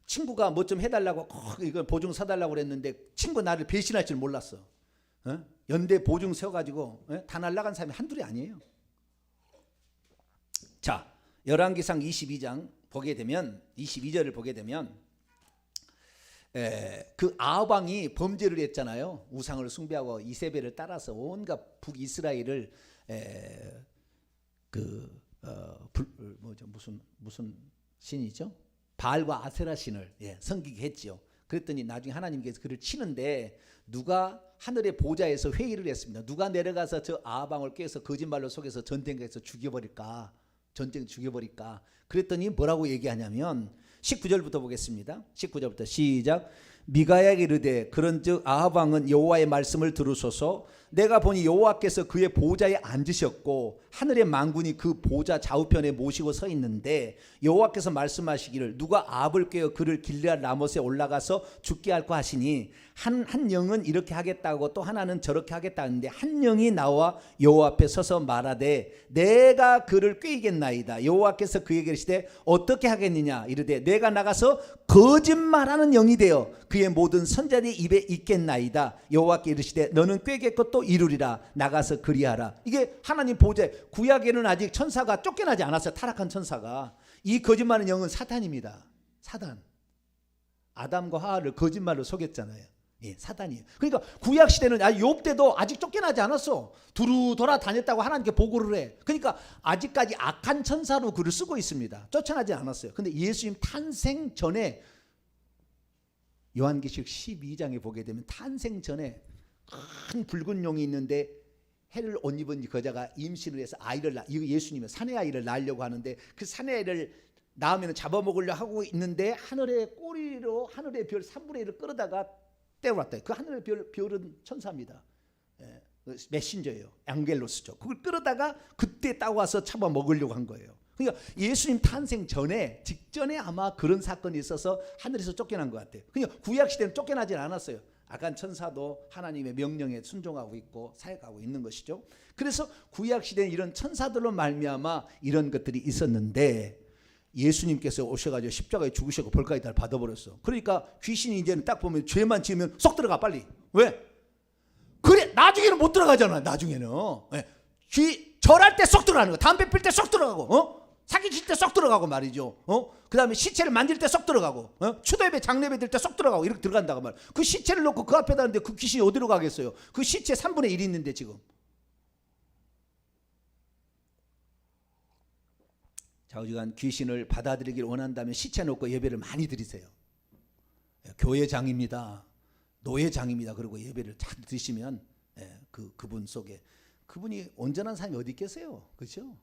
친구가 뭐 좀 해달라고 이거 보증 서달라고 그랬는데 친구 나를 배신할 줄 몰랐어. 연대 보증 세워가지고 다 날라간 사람이 한둘이 아니에요. 자, 열왕기상 22장 보게 되면 22절을 보게 되면 그 아합 왕이 범죄를 했잖아요. 우상을 숭배하고 이세벨을 따라서 온갖 북이스라엘을 무슨 신이죠? 바알과 아세라 신을 섬기게 했죠. 그랬더니 나중에 하나님께서 그를 치는데 누가 하늘의 보좌에서 회의를 했습니다. 누가 내려가서 저 아합 왕을 꾀해서 거짓말로 속여서 전쟁에서 죽여버릴까? 그랬더니 뭐라고 얘기하냐면 19절부터 보겠습니다. 19절부터 시작. 미가야에게 이르되 그런즉 아합 왕은 여호와의 말씀을 들으소서. 내가 보니 여호와께서 그의 보좌에 앉으셨고 하늘의 만군이 그 보좌 좌우편에 모시고 서 있는데 여호와께서 말씀하시기를 누가 아합을 꾀어 그를 길르앗 라못에 올라가서 죽게 할까 하시니 한 영은 이렇게 하겠다고 또 하나는 저렇게 하겠다 하는데 한 영이 나와 여호와 앞에 서서 말하되 내가 그를 꾀이겠나이다. 여호와께서 그에게 이르시되 어떻게 하겠느냐 이르되 내가 나가서 거짓말하는 영이 되어 그의 모든 선자들의 입에 있겠나이다. 여호와께 이르시되 너는 꾀겠고 또 이루리라. 나가서 그리하라. 이게 하나님 보좌. 구약에는 아직 천사가 쫓겨나지 않았어요. 타락한 천사가. 이 거짓말하는 영은 사탄입니다. 사단. 아담과 하와를 거짓말로 속였잖아요. 사단이에요. 그러니까 구약 시대는 욥 때도 아직 쫓겨나지 않았어. 두루 돌아다녔다고 하나님께 보고를 해. 그러니까 아직까지 악한 천사로 글을 쓰고 있습니다. 쫓아나지 않았어요. 근데 예수님 탄생 전에 요한계시록 12장에 보게 되면 탄생 전에 큰 붉은 용이 있는데 해를 옷 입은 여자가 임신을 해서 아이를 이거 예수님은 사내 아이를 낳으려고 하는데 그 사내 아이를 낳으면 잡아먹으려 하고 있는데 하늘의 꼬리로 하늘의 별 3분의 1을 끌어다가 떼어왔다. 그 하늘의 별은 천사입니다. 메신저예요. 앙겔로스죠. 그걸 끌어다가 그때 따와서 잡아먹으려고 한 거예요. 그러니까 예수님 탄생 전에 직전에 아마 그런 사건이 있어서 하늘에서 쫓겨난 것 같아요. 그러니까 구약 시대는 쫓겨나지 않았어요. 악한 천사도 하나님의 명령에 순종하고 있고 사역하고 있는 것이죠. 그래서 구약 시대는 이런 천사들로 말미암아 이런 것들이 있었는데 예수님께서 오셔가지고 십자가에 죽으시고 벌까지 다 받아버렸어. 그러니까 귀신이 이제는 딱 보면 죄만 지으면 쏙 들어가 빨리. 왜? 그래 나중에는 못 들어가잖아. 나중에는 절할 때 쏙 들어가는 거. 담배 필 때 쏙 들어가고 사기칠 때 쏙 들어가고 말이죠. 그 다음에 시체를 만질 때 쏙 들어가고 추도예배 장례배 들 때 쏙 들어가고 이렇게 들어간다고 말. 그 시체를 놓고 그 앞에다 하는데 그 귀신이 어디로 가겠어요? 그 시체 3분의 1이 있는데 지금. 좌우지간 귀신을 받아들이기를 원한다면 시체 놓고 예배를 많이 드리세요. 교회장입니다. 노예장입니다. 그리고 예배를 잘 드시면 그분 속에 그분이 온전한 사람이 어디 있겠어요? 그렇죠?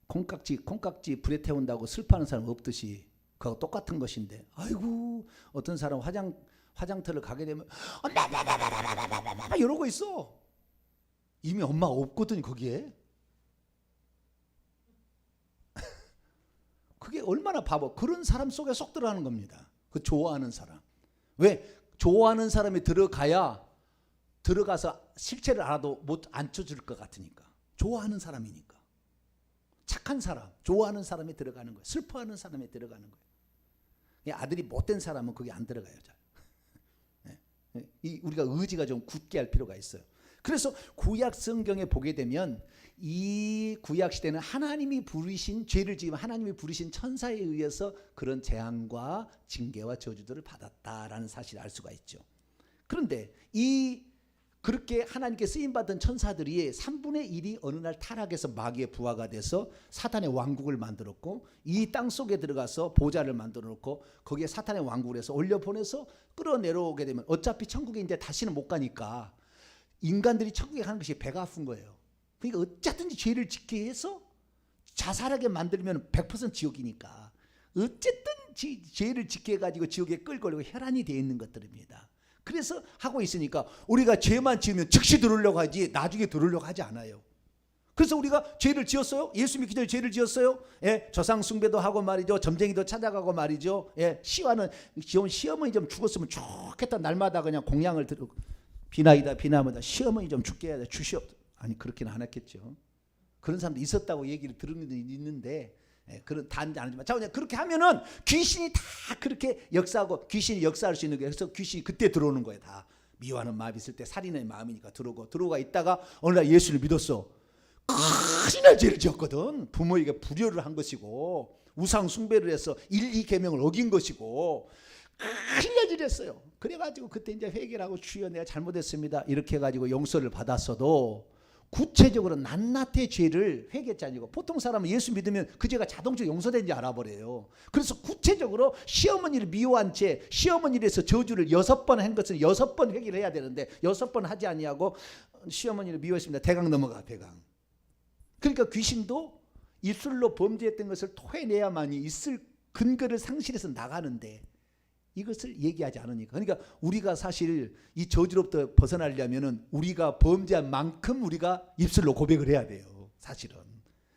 콩깍지 불에 태운다고 슬퍼하는 사람 없듯이 그거 똑같은 것인데 아이고 어떤 사람 화장터를 가게 되면 이러고 있어. 이미 엄마가 없거든 거기에. 그게 얼마나 바보. 그런 사람 속에 쏙 들어가는 겁니다. 그 좋아하는 사람. 왜? 좋아하는 사람이 들어가서 실체를 알아도 못 앉혀줄 것 같으니까. 좋아하는 사람이니까. 착한 사람, 좋아하는 사람이 들어가는 거예요. 슬퍼하는 사람이 들어가는 거예요. 아들이 못된 사람은 거기 안 들어가요. 우리가 의지가 좀 굳게 할 필요가 있어요. 그래서 구약 성경에 보게 되면 이 구약 시대는 하나님이 부르신 죄를 지으면 하나님이 부르신 천사에 의해서 그런 재앙과 징계와 저주들을 받았다라는 사실을 알 수가 있죠. 그런데 그렇게 하나님께 쓰임받은 천사들이 3분의 1이 어느 날 타락해서 마귀의 부하가 돼서 사탄의 왕국을 만들었고 이 땅 속에 들어가서 보좌를 만들어 놓고 거기에 사탄의 왕국을 해서 올려보내서 끌어내려오게 되면 어차피 천국에 이제 다시는 못 가니까 인간들이 천국에 가는 것이 배가 아픈 거예요. 그러니까 어쨌든지 죄를 짓게 해서 자살하게 만들면 100% 지옥이니까 어쨌든 죄를 짓게 해가지고 지옥에 끌고 올리고 혈안이 되어 있는 것들입니다. 그래서 하고 있으니까 우리가 죄만 지으면 즉시 들으려고 하지 나중에 들으려고 하지 않아요. 그래서 우리가 죄를 지었어요? 예수 믿기 전에 죄를 지었어요? 예, 조상 숭배도 하고 말이죠. 점쟁이도 찾아가고 말이죠. 예, 시어머니 좀 죽었으면 좋겠다. 날마다 그냥 공양을 들고 비나이다 비나마다 시어머니 좀 죽게 해야 돼. 주시옵소서. 아니 그렇게는 안 했겠죠. 그런 사람도 있었다고 얘기를 들은 게 있는데 그런 다안 하지만 자 그냥 그렇게 하면은 귀신이 다 그렇게 역사하고 귀신이 역사할 수 있는 게 그래서 귀신이 그때 들어오는 거예요. 다 미워하는 마음이 있을 때 살인의 마음이니까 들어오가 있다가 어느 날 예수를 믿었어. 큰일 죄를 지었거든. 부모에게 불효를 한 것이고 우상 숭배를 해서 1, 2계명을 어긴 것이고 큰일 죄를 했어요. 그래가지고 그때 이제 회개를 하고 주여 내가 잘못했습니다 이렇게 해가지고 용서를 받았어도 구체적으로 낱낱의 죄를 회개했지 아니고 보통 사람은 예수 믿으면 그 죄가 자동적으로 용서된지 알아버려요. 그래서 구체적으로 시어머니를 미워한 죄, 시어머니를 해서 저주를 6번 한 것은 6번 회개를 해야 되는데 6번 하지 아니하고 시어머니를 미워했습니다. 대강 넘어가 대강. 그러니까 귀신도 입술로 범죄했던 것을 토해내야만이 있을 근거를 상실해서 나가는데 이것을 얘기하지 않으니까. 그러니까 우리가 사실 이 저주로부터 벗어나려면은 우리가 범죄한 만큼 우리가 입술로 고백을 해야 돼요. 사실은.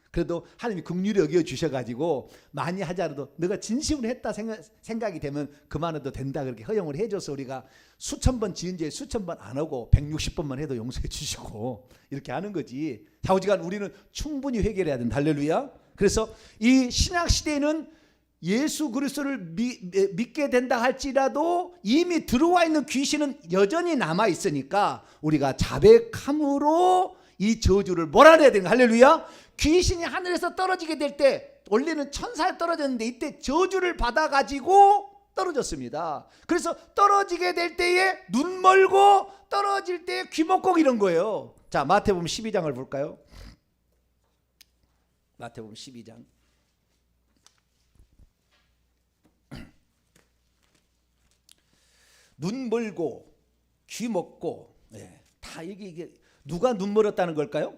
그래도 하나님이 긍휼히 여겨 주셔가지고 많이 하자라도 너가 진심으로 했다 생각이 되면 그만해도 된다 그렇게 허용을 해줘서 우리가 수천 번 지은 죄 수천 번 안 하고 160번만 해도 용서해 주시고 이렇게 하는 거지. 좌우지간 우리는 충분히 회개를 해야 된다. 할렐루야. 그래서 이 신약 시대에는 예수 그리스도를 믿게 된다 할지라도 이미 들어와 있는 귀신은 여전히 남아 있으니까 우리가 자백함으로 이 저주를 몰아내야 되는 거야. 할렐루야. 귀신이 하늘에서 떨어지게 될 때 원래는 천사에 떨어졌는데 이때 저주를 받아가지고 떨어졌습니다. 그래서 떨어지게 될 때에 눈 멀고 떨어질 때에 귀 먹고 이런 거예요. 자, 마태복음 12장을 볼까요? 마태복음 12장. 눈 멀고 귀 먹고 다 이게 누가 눈 멀었다는 걸까요?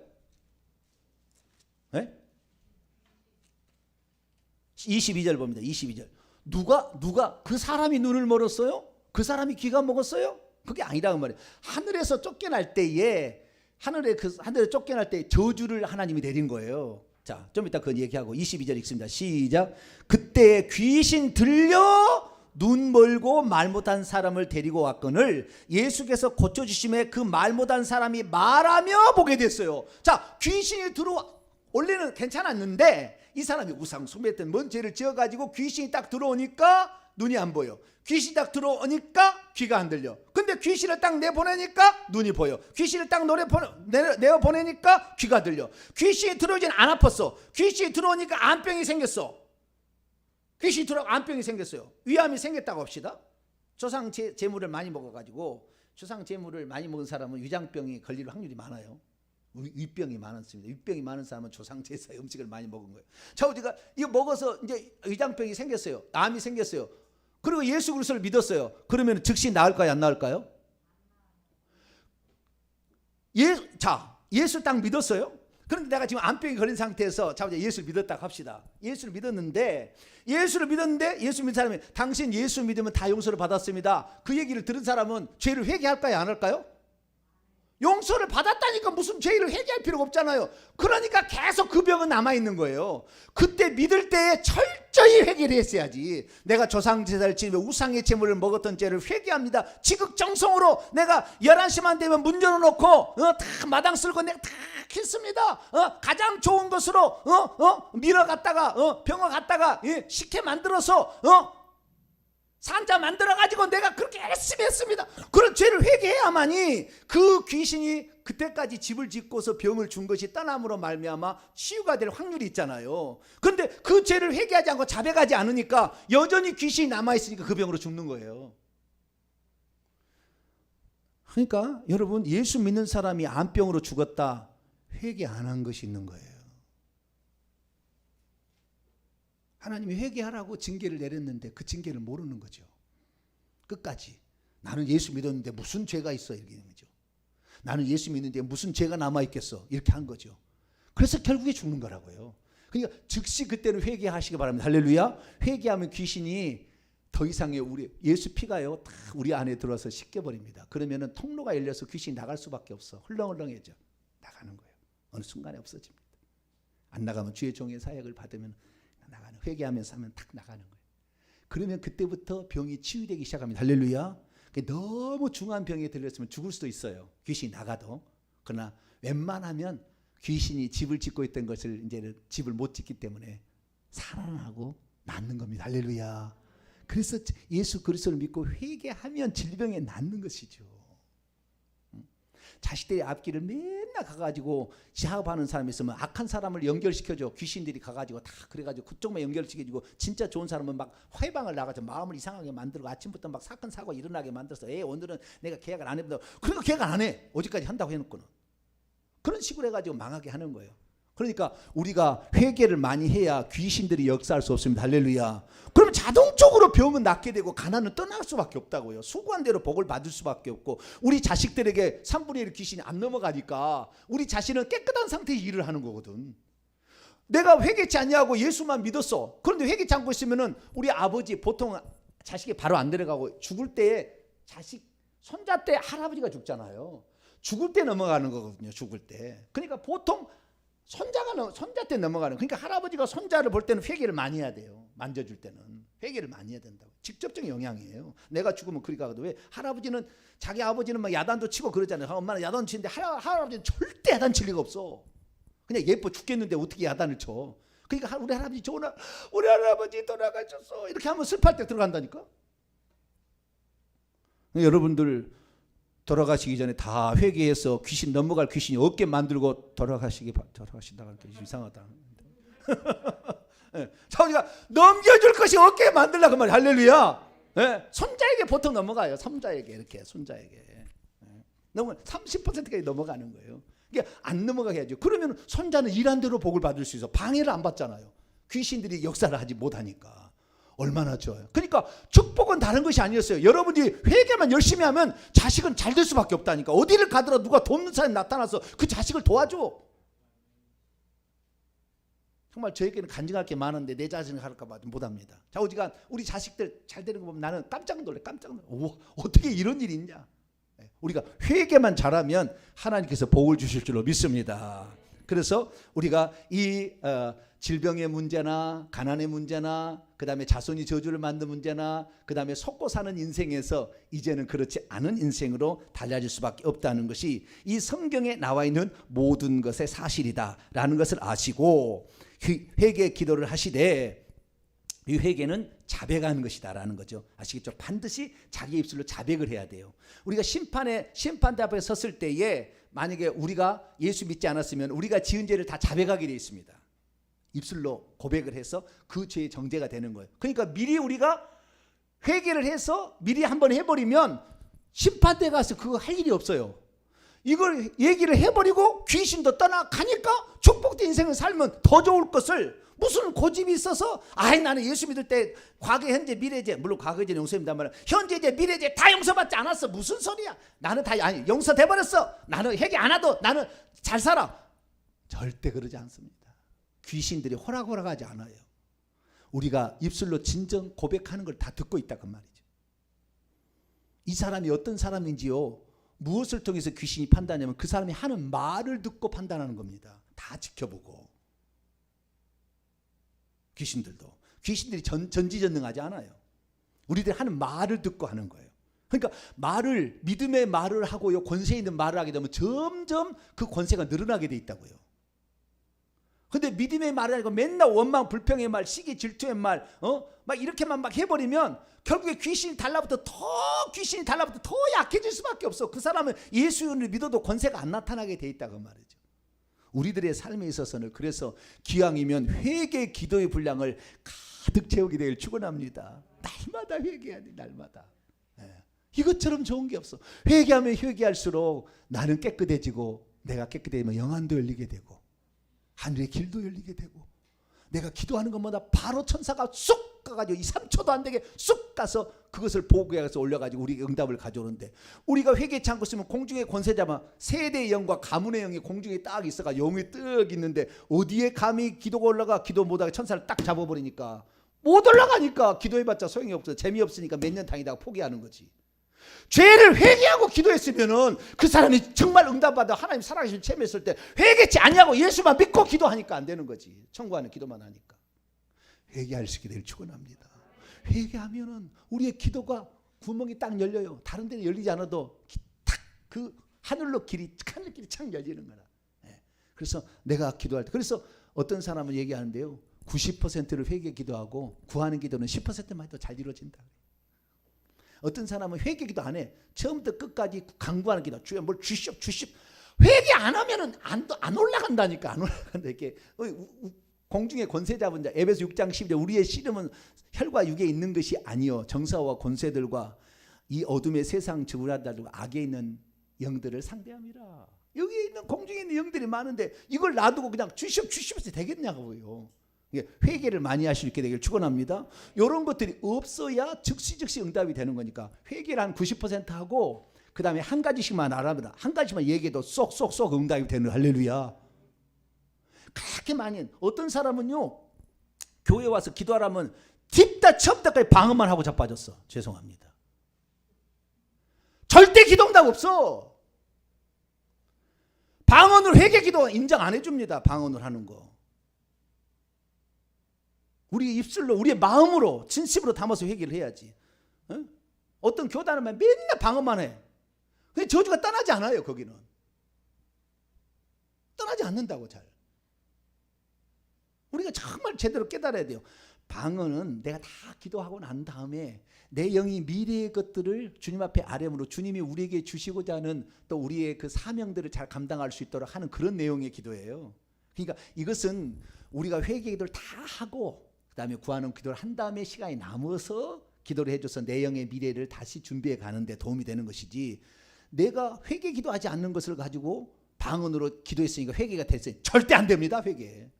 22절 봅니다. 22절. 누가 그 사람이 눈을 멀었어요? 그 사람이 귀가 먹었어요? 그게 아니라는 말이에요. 하늘에서 쫓겨날 때에 하늘에 쫓겨날 때 저주를 하나님이 내린 거예요. 자, 좀 이따 그건 얘기하고 22절 읽습니다. 시작. 그때 귀신 들려 눈 멀고 말 못한 사람을 데리고 왔거늘 예수께서 고쳐주심에 그 말 못한 사람이 말하며 보게 됐어요. 자, 귀신이 원래는 괜찮았는데 이 사람이 우상 숭배했던 뭔 죄를 지어가지고 귀신이 딱 들어오니까 눈이 안 보여. 귀신이 딱 들어오니까 귀가 안 들려. 근데 귀신을 딱 내보내니까 눈이 보여. 귀신을 딱 내어보내니까 귀가 들려. 귀신이 들어오진 안 아팠어. 귀신이 들어오니까 암병이 생겼어. 귀신이 들어오고 암병이 생겼어요. 위암이 생겼다고 합시다. 조상 제물을 많이 먹어가지고 조상 제물을 많이 먹은 사람은 위장병이 걸릴 확률이 많아요. 위병이 많았습니다. 위병이 많은 사람은 조상 제사의 음식을 많이 먹은 거예요. 자, 우리가 이거 먹어서 이제 위장병이 생겼어요. 암이 생겼어요. 그리고 예수 그리스도를 믿었어요. 그러면 즉시 나을까요? 안 나을까요? 예수 딱 믿었어요. 그런데 내가 지금 암병이 걸린 상태에서 자, 예수를 믿었다고 합시다. 예수를 믿었는데 예수 믿는 사람이 당신 예수 믿으면 다 용서를 받았습니다. 그 얘기를 들은 사람은 죄를 회개할까요? 안 할까요? 용서를 받았다니까 무슨 죄를 회개할 필요가 없잖아요. 그러니까 계속 그 병은 남아있는 거예요. 그때 믿을 때에 철저히 회개를 했어야지. 내가 조상제사를 지으며 우상의 제물을 먹었던 죄를 회개합니다. 지극정성으로 내가 11시만 되면 문 열어놓고 다 마당 쓸고 내가 다 했습니다. 가장 좋은 것으로 밀어갔다가 병을 갖다가 식혜 만들어서 산자 만들어가지고 내가 그렇게 열심히 했습니다. 그런 죄를 회개해야만이 그 귀신이 그때까지 집을 짓고서 병을 준 것이 떠남으로 말미암아 치유가 될 확률이 있잖아요. 그런데 그 죄를 회개하지 않고 자백하지 않으니까 여전히 귀신이 남아있으니까 그 병으로 죽는 거예요. 그러니까 여러분 예수 믿는 사람이 암병으로 죽었다 회개 안 한 것이 있는 거예요. 하나님이 회개하라고 징계를 내렸는데 그 징계를 모르는 거죠. 끝까지 나는 예수 믿었는데 무슨 죄가 있어 이렇게 되는 거죠. 나는 예수 믿는데 무슨 죄가 남아있겠어 이렇게 한 거죠. 그래서 결국에 죽는 거라고요. 그러니까 즉시 그때는 회개하시기 바랍니다. 할렐루야. 회개하면 귀신이 더 이상의 우리 예수 피가요 다 우리 안에 들어와서 씻겨버립니다. 그러면은 통로가 열려서 귀신이 나갈 수밖에 없어. 헐렁헐렁해져 나가는 거예요. 어느 순간에 없어집니다. 안 나가면 주의 종의 사역을 받으면 나가는, 회개하면서 하면 탁 나가는 거예요. 그러면 그때부터 병이 치유되기 시작합니다. 할렐루야. 너무 중한 병에 들렸으면 죽을 수도 있어요. 귀신이 나가도. 그러나 웬만하면 귀신이 집을 짓고 있던 것을 이제는 집을 못 짓기 때문에 살아나고 낫는 겁니다. 할렐루야. 그래서 예수 그리스도를 믿고 회개하면 질병에 낫는 것이죠. 자식들의 앞길을 맨날 가가지고 시합하는 사람이 있으면 악한 사람을 연결시켜줘. 귀신들이 가가지고 다 그래가지고 그쪽만 연결시켜주고, 진짜 좋은 사람은 막 화해방을 나가서 마음을 이상하게 만들고 아침부터 막 사건 사고 일어나게 만들어서 오늘은 내가 계약을 안 해본다. 그러니까 계약 안 해. 어디까지 한다고 해놓고는. 그런 식으로 해가지고 망하게 하는 거예요. 그러니까 우리가 회개를 많이 해야 귀신들이 역사할 수 없습니다. 할렐루야. 그러면 자동적으로 병은 낫게 되고 가난은 떠날 수밖에 없다고요. 수고한 대로 복을 받을 수밖에 없고, 우리 자식들에게 3분의 1 귀신이 안 넘어가니까 우리 자신은 깨끗한 상태의 일을 하는 거거든. 내가 회개치 않냐고 예수만 믿었어. 그런데 회개치 않고 있으면은 우리 아버지 보통 자식이 바로 안 데려가고, 죽을 때에 자식 손자 때 할아버지가 죽잖아요. 죽을 때 넘어가는 거거든요. 죽을 때. 그러니까 보통 손자 때 넘어가는. 그러니까 할아버지가 손자를 볼 때는 회개를 많이 해야 돼요. 만져줄 때는 회개를 많이 해야 된다고. 직접적인 영향이에요. 내가 죽으면 그리 가거든. 왜? 할아버지는, 자기 아버지는 막 야단도 치고 그러잖아요. 엄마는 야단 치는데 할아버지는 절대 야단 칠 리가 없어. 그냥 예뻐 죽겠는데 어떻게 야단을 쳐. 그러니까 우리 할아버지 좋으나, 우리 할아버지 돌아가셨어, 이렇게 하면 슬퍼할 때 들어간다니까. 여러분들 돌아가시기 전에 다 회개해서 귀신 넘어갈 귀신이 없게 만들고 돌아가신다고 하니까 이상하다. 네. 자기가 넘겨줄 것이 없게 만들라 그 말이야. 할렐루야. 네. 손자에게 보통 넘어가요. 손자에게 이렇게 손자에게. 네. 너무 30%까지 넘어가는 거예요. 그러니까 안 넘어가게 해야죠. 그러면 손자는 일한 대로 복을 받을 수 있어. 방해를 안 받잖아요. 귀신들이 역사를 하지 못하니까. 얼마나 좋아요. 그러니까 축복은 다른 것이 아니었어요. 여러분이 회개만 열심히 하면 자식은 잘 될 수밖에 없다니까. 어디를 가더라도 누가 돕는 사람이 나타나서 그 자식을 도와줘. 정말 저에게는 간증할 게 많은데 내 자신을 할까 봐 못합니다. 자, 우리 자식들 잘 되는 거 보면 나는 깜짝 놀래. 오, 어떻게 이런 일이 있냐. 우리가 회개만 잘하면 하나님께서 복을 주실 줄로 믿습니다. 그래서 우리가 이 질병의 문제나 가난의 문제나, 그 다음에 자손이 저주를 만든 문제나, 그 다음에 속고 사는 인생에서 이제는 그렇지 않은 인생으로 달라질 수밖에 없다는 것이 이 성경에 나와 있는 모든 것의 사실이다라는 것을 아시고 회개 기도를 하시되, 이 회개는 자백하는 것이다라는 거죠. 아시겠죠? 반드시 자기 입술로 자백을 해야 돼요. 우리가 심판대 앞에 섰을 때에 만약에 우리가 예수 믿지 않았으면 우리가 지은 죄를 다 자백하게 되어 있습니다. 입술로 고백을 해서 그 죄의 정죄가 되는 거예요. 그러니까 미리 우리가 회개를 해서 미리 한번 해버리면 심판대 가서 그거 할 일이 없어요. 이걸 얘기를 해버리고 귀신도 떠나가니까 축복된 인생을 살면 더 좋을 것을, 무슨 고집이 있어서 나는 예수 믿을 때 과거 현재 미래죄, 물론 과거죄 용서입니다 말은 현재죄 미래죄 다 용서받지 않았어. 무슨 소리야. 나는 다 용서돼 버렸어. 나는 회개 안 하도 나는 잘 살아. 절대 그러지 않습니다. 귀신들이 호락호락하지 않아요. 우리가 입술로 진정 고백하는 걸 다 듣고 있다 그 말이죠. 이 사람이 어떤 사람인지요, 무엇을 통해서 귀신이 판단하냐면 그 사람이 하는 말을 듣고 판단하는 겁니다. 다 지켜보고. 귀신들이 전지전능하지 않아요. 우리들이 하는 말을 듣고 하는 거예요. 그러니까 믿음의 말을 하고요, 권세 있는 말을 하게 되면 점점 그 권세가 늘어나게 돼 있다고요. 근데 믿음의 말을 하고 맨날 원망 불평의 말, 시기 질투의 말, 막 이렇게만 막 해버리면 결국에 귀신이 달라붙어 더 약해질 수밖에 없어. 그 사람은 예수를 믿어도 권세가 안 나타나게 돼 있다고 말이죠. 우리들의 삶에 있어서는 그래서 기왕이면 회개 기도의 분량을 가득 채우게 되길 축원합니다. 날마다 회개해야 돼. 날마다. 이것처럼 좋은 게 없어. 회개하면 회개할수록 나는 깨끗해지고, 내가 깨끗해지면 영안도 열리게 되고 하늘의 길도 열리게 되고, 내가 기도하는 것마다 바로 천사가 쑥 가가지고 이 3초도 안 되게 쑥 가서 그것을 보고해서 올려가지고 우리 응답을 가져오는데, 우리가 회개치 않고 있으면 공중의 권세자만 세대의 영과 가문의 영이 공중에 딱 있어가 영이 떡 있는데 어디에 감히 기도가 올라가. 기도 못하게 천사를 딱 잡아버리니까 못 올라가니까 기도해봤자 소용이 없어. 재미없으니까 몇 년 다니다가 포기하는 거지. 죄를 회개하고 기도했으면은 그 사람이 정말 응답받아 하나님 살아계신 체험했을 때 회개치 아니하고 예수만 믿고 기도하니까 안 되는 거지. 청구하는 기도만 하니까. 회개할 수 있게 되길 축원합니다. 회개하면은 우리의 기도가 구멍이 딱 열려요. 다른 데는 열리지 않아도 탁 그 하늘길이 착 열리는 거라. 그래서 내가 기도할 때, 그래서 어떤 사람은 얘기하는데요, 90%를 회개 기도하고 구하는 기도는 10%만 해도 잘 이루어진다. 어떤 사람은 회개 기도 안 해. 처음부터 끝까지 강구하는 기도. 주여 뭘 주십시오. 회개 안 하면은 안 올라간다니까. 안 올라간다. 이렇게 공중의 권세 잡은 자. 에베소 6장 12절. 우리의 씨름은 혈과 육에 있는 것이 아니요 정사와 권세들과 이 어둠의 세상 지구라들과 악에 있는 영들을 상대함이라. 여기에 있는 공중에 있는 영들이 많은데 이걸 놔두고 그냥 주십시오 되겠냐고요. 회개를 많이 할 수 있게 되길 축원합니다. 이런 것들이 없어야 즉시 응답이 되는 거니까 회개를 한 90% 하고 그 다음에 한 가지씩만 알아보다 한 가지만 얘기해도 쏙 응답이 되는 할렐루야. 그렇게 많이. 어떤 사람은요 교회 와서 기도하라면 딥다 처음부터까지 방언만 하고 자빠졌어. 죄송합니다. 절대 기도응답 없어. 방언으로 회개 기도 인정 안 해줍니다. 방언을 하는 거. 우리 입술로 우리의 마음으로 진심으로 담아서 회개를 해야지. 어떤 교단은 맨날 방언만 해. 근데 저주가 떠나지 않아요. 거기는 떠나지 않는다고. 잘 우리가 정말 제대로 깨달아야 돼요. 방언은 내가 다 기도하고 난 다음에 내 영이 미래의 것들을 주님 앞에 아뢰므로 주님이 우리에게 주시고자 하는 또 우리의 그 사명들을 잘 감당할 수 있도록 하는 그런 내용의 기도예요. 그러니까 이것은 우리가 회개 기도를 다 하고 그 다음에 구하는 기도를 한 다음에 시간이 남아서 기도를 해줘서 내 영의 미래를 다시 준비해 가는데 도움이 되는 것이지, 내가 회개 기도하지 않는 것을 가지고 방언으로 기도했으니까 회개가 됐어요. 절대 안 됩니다. 회개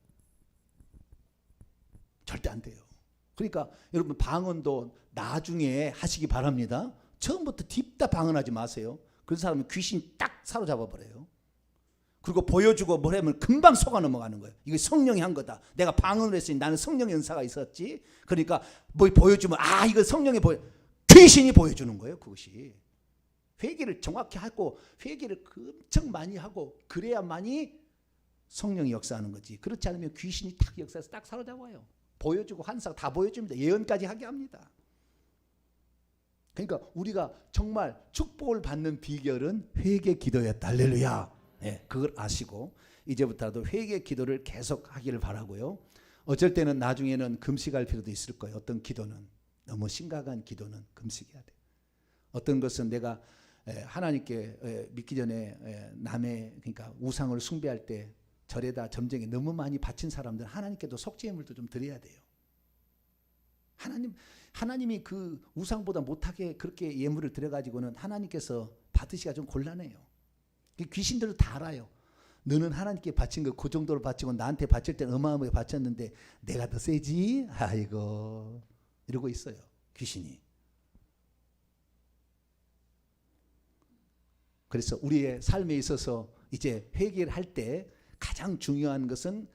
절대 안 돼요. 그러니까 여러분 방언도 나중에 하시기 바랍니다. 처음부터 딥다 방언하지 마세요. 그런 사람은 귀신이 딱 사로잡아 버려요. 그리고 보여주고 뭘 하면 금방 속아 넘어가는 거예요. 이게 성령이 한 거다. 내가 방언을 했으니 나는 성령의 은사가 있었지. 그러니까 뭐 보여주면 이거 성령이 귀신이 보여주는 거예요. 그것이. 회개를 정확히 하고 회개를 엄청 많이 하고 그래야만이 성령이 역사하는 거지. 그렇지 않으면 귀신이 딱 역사해서 딱 사로잡아요. 보여주고 환상 다 보여줍니다. 예언까지 하게 합니다. 그러니까 우리가 정말 축복을 받는 비결은 회개 기도였다. 할렐루야. 네, 그걸 아시고 이제부터라도 회개 기도를 계속 하기를 바라고요. 어쩔 때는 나중에는 금식할 필요도 있을 거예요. 어떤 기도는 너무 심각한 기도는 금식해야 돼. 어떤 것은 내가 하나님께 믿기 전에 남의 그러니까 우상을 숭배할 때 절에다 점쟁이 너무 많이 바친 사람들은 하나님께도 속죄물도 좀 드려야 돼요. 하나님이 그 우상보다 못하게 그렇게 예물을 드려가지고는 하나님께서 받으시기가 좀 곤란해요. 귀신들도 다 알아요. 너는 하나님께 바친 거 그 정도로 바치고 나한테 바칠 때는 어마어마하게 바쳤는데 내가 더 세지? 아이고 이러고 있어요. 귀신이. 그래서 우리의 삶에 있어서 이제 회개를 할 때 가장 중요한 것은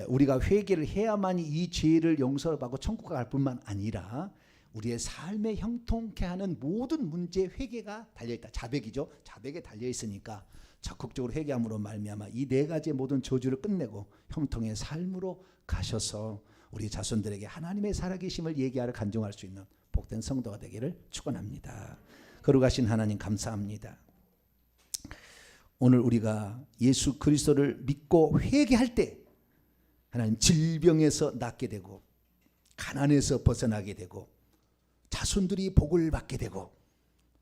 우리가 회개를 해야만이 이 죄를 용서를 받고 천국 갈 뿐만 아니라 우리의 삶에 형통케 하는 모든 문제에 회개가 달려있다. 자백이죠. 자백에 달려있으니까 적극적으로 회개함으로 말미암아 이 네 가지의 모든 저주를 끝내고 형통의 삶으로 가셔서 우리 자손들에게 하나님의 살아계심을 얘기하러 간증할 수 있는 복된 성도가 되기를 축원합니다. 거룩하신 하나님 감사합니다. 오늘 우리가 예수 그리스도를 믿고 회개할 때 하나님 질병에서 낫게 되고 가난에서 벗어나게 되고 자손들이 복을 받게 되고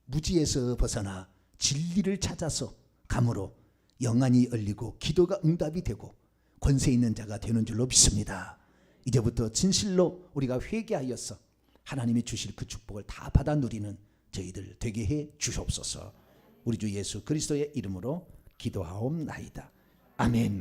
무지에서 벗어나 진리를 찾아서 감으로 영안이 열리고 기도가 응답이 되고 권세 있는 자가 되는 줄로 믿습니다. 이제부터 진실로 우리가 회개하여서 하나님이 주실 그 축복을 다 받아 누리는 저희들 되게 해 주시옵소서. 우리 주 예수 그리스도의 이름으로 기도하옵나이다. 아멘.